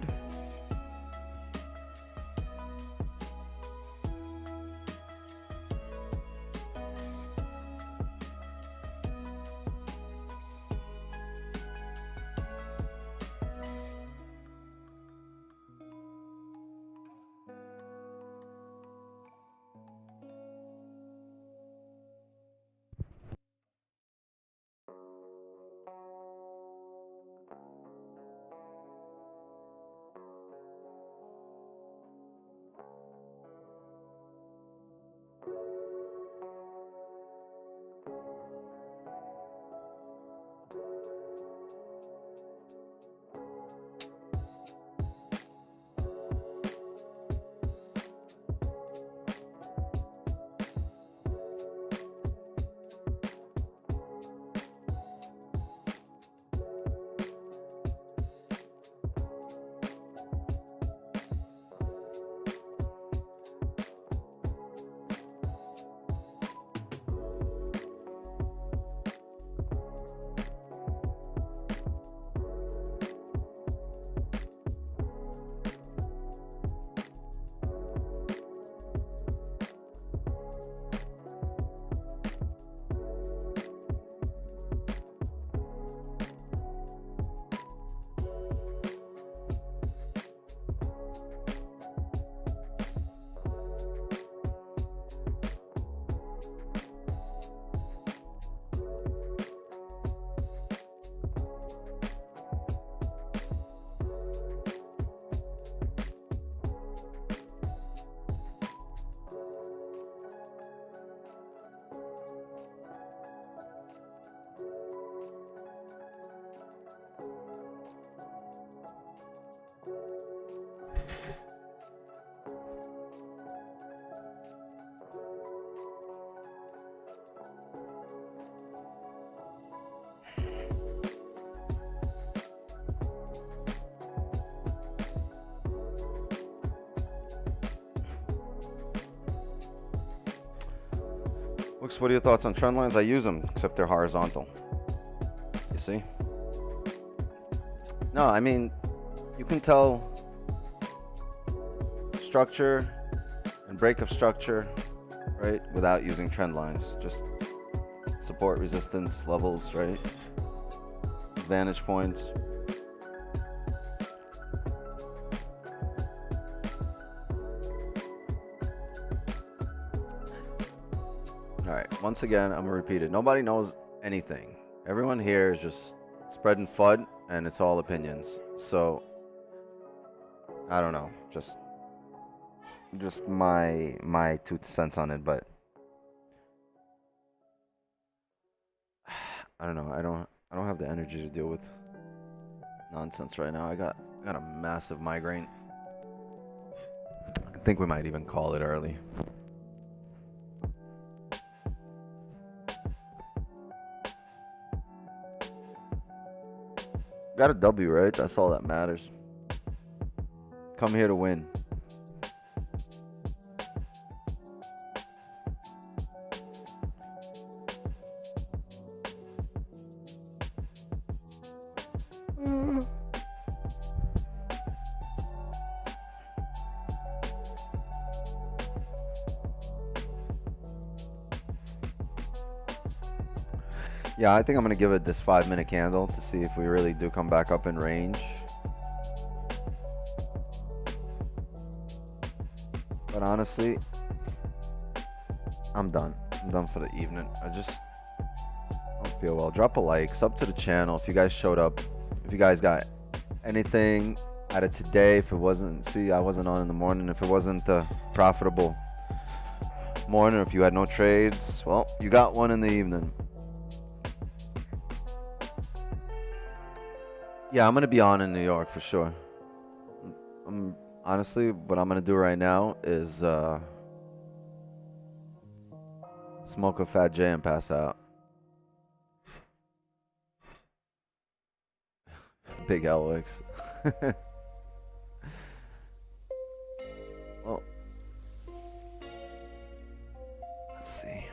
Looks, what are your thoughts on trend lines? I use them, except they're horizontal. You see? No, I mean, you can tell structure and break of structure, right, without using trend lines. Just support, resistance, levels, right? Vantage points. All right, once again, I'm gonna repeat it. Nobody knows anything. Everyone here is just spreading FUD, and it's all opinions. So, I don't know, just my 2 cents on it, but I don't know. I don't have the energy to deal with nonsense right now. I got a massive migraine. I think we might even call it early. Got a W, right? That's all that matters. Come here to win. Yeah, I think I'm gonna give it this 5-minute candle to see if we really do come back up in range. But honestly, I'm done. I'm done for the evening. I just don't feel well. Drop a like, sub to the channel if you guys showed up. If you guys got anything out of today, if it wasn't, see, I wasn't on in the morning. If it wasn't profitable morning, if you had no trades, well, you got one in the evening. Yeah, I'm gonna be on in New York for sure. Honestly, what I'm gonna do right now is smoke a fat J and pass out. Big Elwix. Well, let's see.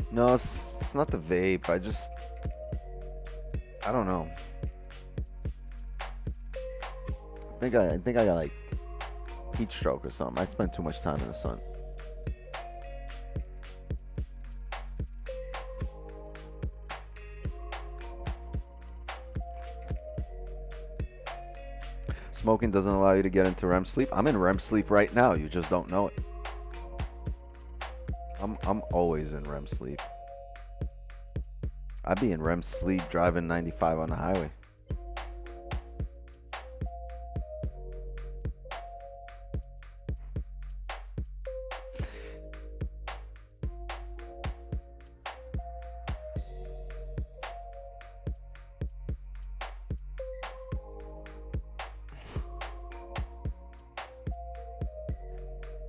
No, it's not the vape. I don't know. I think I got like heat stroke or something. I spent too much time in the sun. Smoking doesn't allow you to get into REM sleep. I'm in REM sleep right now. You just don't know it. I'm always in REM sleep. I'd be in REM sleep driving 95 on the highway.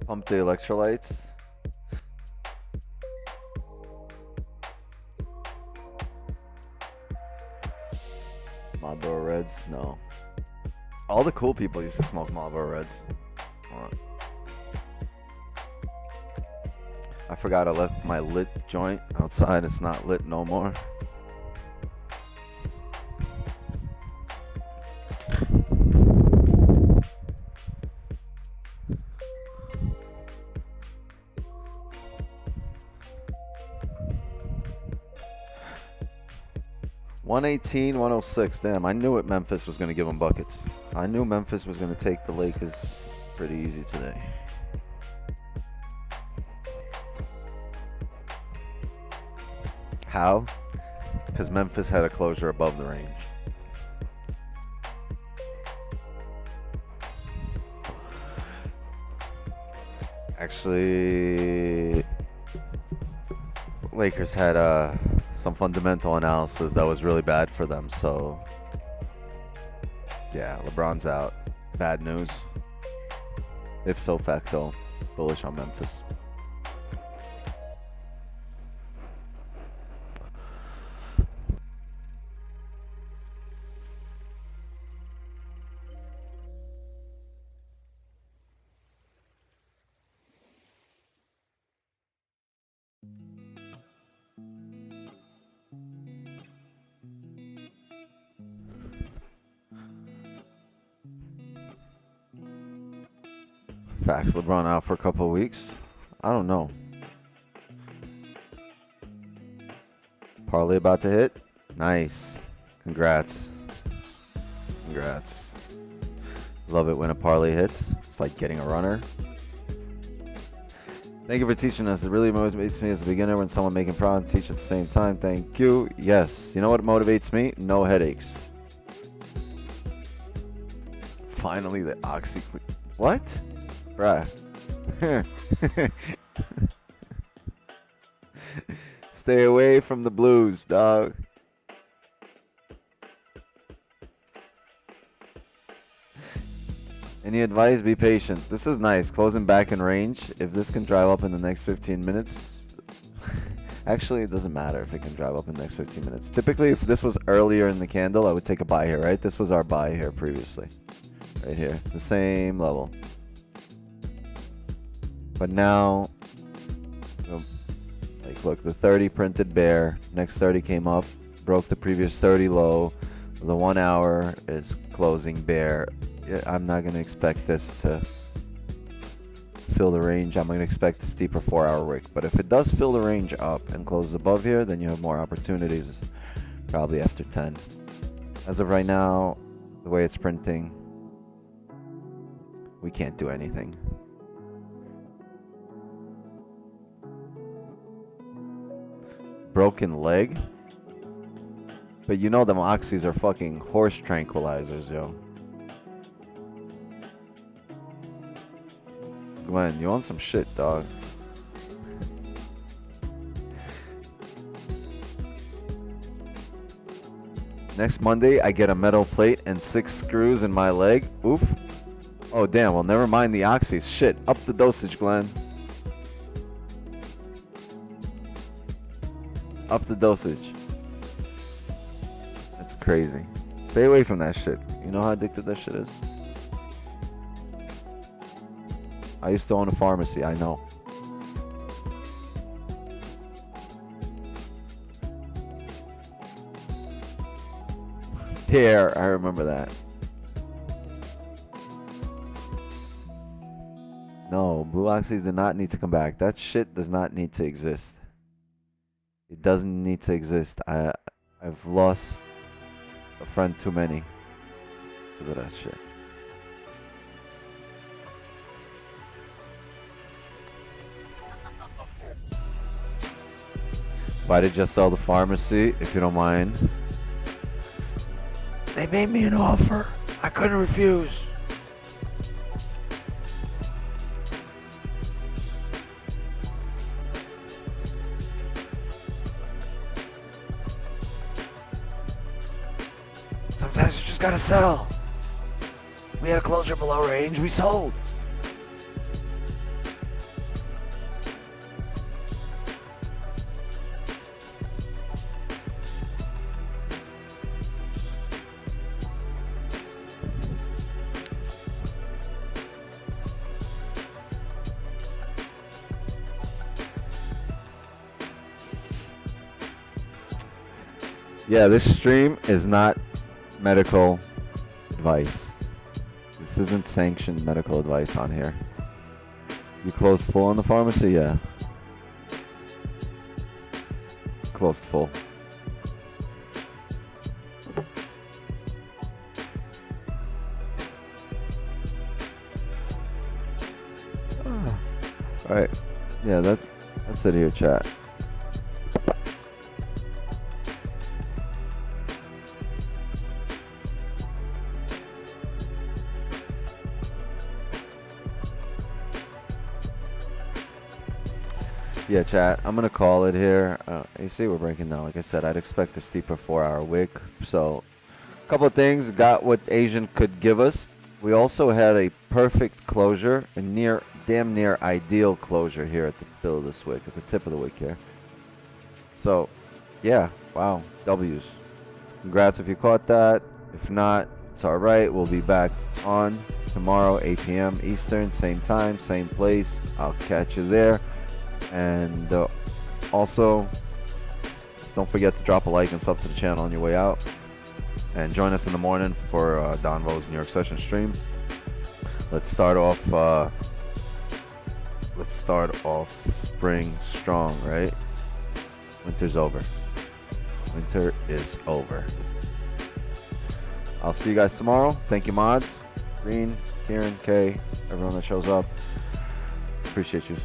Pump the electrolytes. Marlboro Reds? No. All the cool people used to smoke Marlboro Reds. Hold on. I forgot I left my lit joint outside. It's not lit no more. $118, $106. Damn, I knew it. Memphis was going to give them buckets. I knew Memphis was going to take the Lakers pretty easy today. How? Because Memphis had a closure above the range. Actually, Lakers had some fundamental analysis that was really bad for them. So, yeah, LeBron's out. Bad news. If so facto, bullish on Memphis. Facts. LeBron out for a couple of weeks. I don't know. Parlay about to hit. Nice. Congrats. Congrats. Love it when a parlay hits. It's like getting a runner. Thank you for teaching us. It really motivates me as a beginner when someone making profit teach at the same time. Thank you. Yes. You know what motivates me? No headaches. Finally, the oxy. What? Bruh. Stay away from the blues, dog. Any advice? Be patient. This is nice. Closing back in range. If this can drive up in the next 15 minutes. Actually, it doesn't matter if it can drive up in the next 15 minutes. Typically, if this was earlier in the candle, I would take a buy here, right? This was our buy here previously. Right here. The same level. But now, like, look, the 30 printed bear. Next 30 came up. broke the previous 30 low. The 1 hour is closing bear. I'm not going to expect this to fill the range. I'm going to expect a steeper 4-hour wick. But if it does fill the range up and closes above here, then you have more opportunities probably after 10. As of right now, the way it's printing, we can't do anything. Broken leg? But you know them oxys are fucking horse tranquilizers, yo. Glenn, you on some shit, dog. Next Monday, I get a metal plate and 6 screws in my leg. Oof. Oh, damn. Well, never mind the oxys. Shit. Up the dosage, Glenn. Up the dosage. That's crazy. Stay away from that shit. You know how addictive that shit is? I used to own a pharmacy. I know. There, I remember that. No, blue oxys do not need to come back. That shit does not need to exist. It doesn't need to exist. I've lost a friend too many because of that shit. Why did you just sell the pharmacy, if you don't mind? They made me an offer. I couldn't refuse. Sometimes you just gotta sell. We had a closure below range. We sold. Yeah, this stream is not medical advice. This isn't sanctioned medical advice on here. You closed full on the pharmacy? Yeah. Closed full. Alright. Yeah, that's it here, chat. Yeah, chat, I'm going to call it here. You see we're breaking down. Like I said, I'd expect a steeper 4-hour wick. So, a couple of things. Got what Asian could give us. We also had a perfect closure, a damn near ideal closure here at the middle of this wick, at the tip of the wick here. So, yeah, wow, W's. Congrats if you caught that. If not, it's all right. We'll be back on tomorrow, 8 p.m. Eastern, same time, same place. I'll catch you there. And also, don't forget to drop a like and sub to the channel on your way out. And join us in the morning for Don Vo's New York session stream. Let's start off spring strong, right? Winter's over. Winter is over. I'll see you guys tomorrow. Thank you, mods. Green, Kieran, Kay, everyone that shows up. Appreciate you.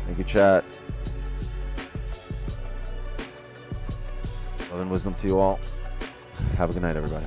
Thank you, chat. Love and wisdom to you all. Have a good night, everybody.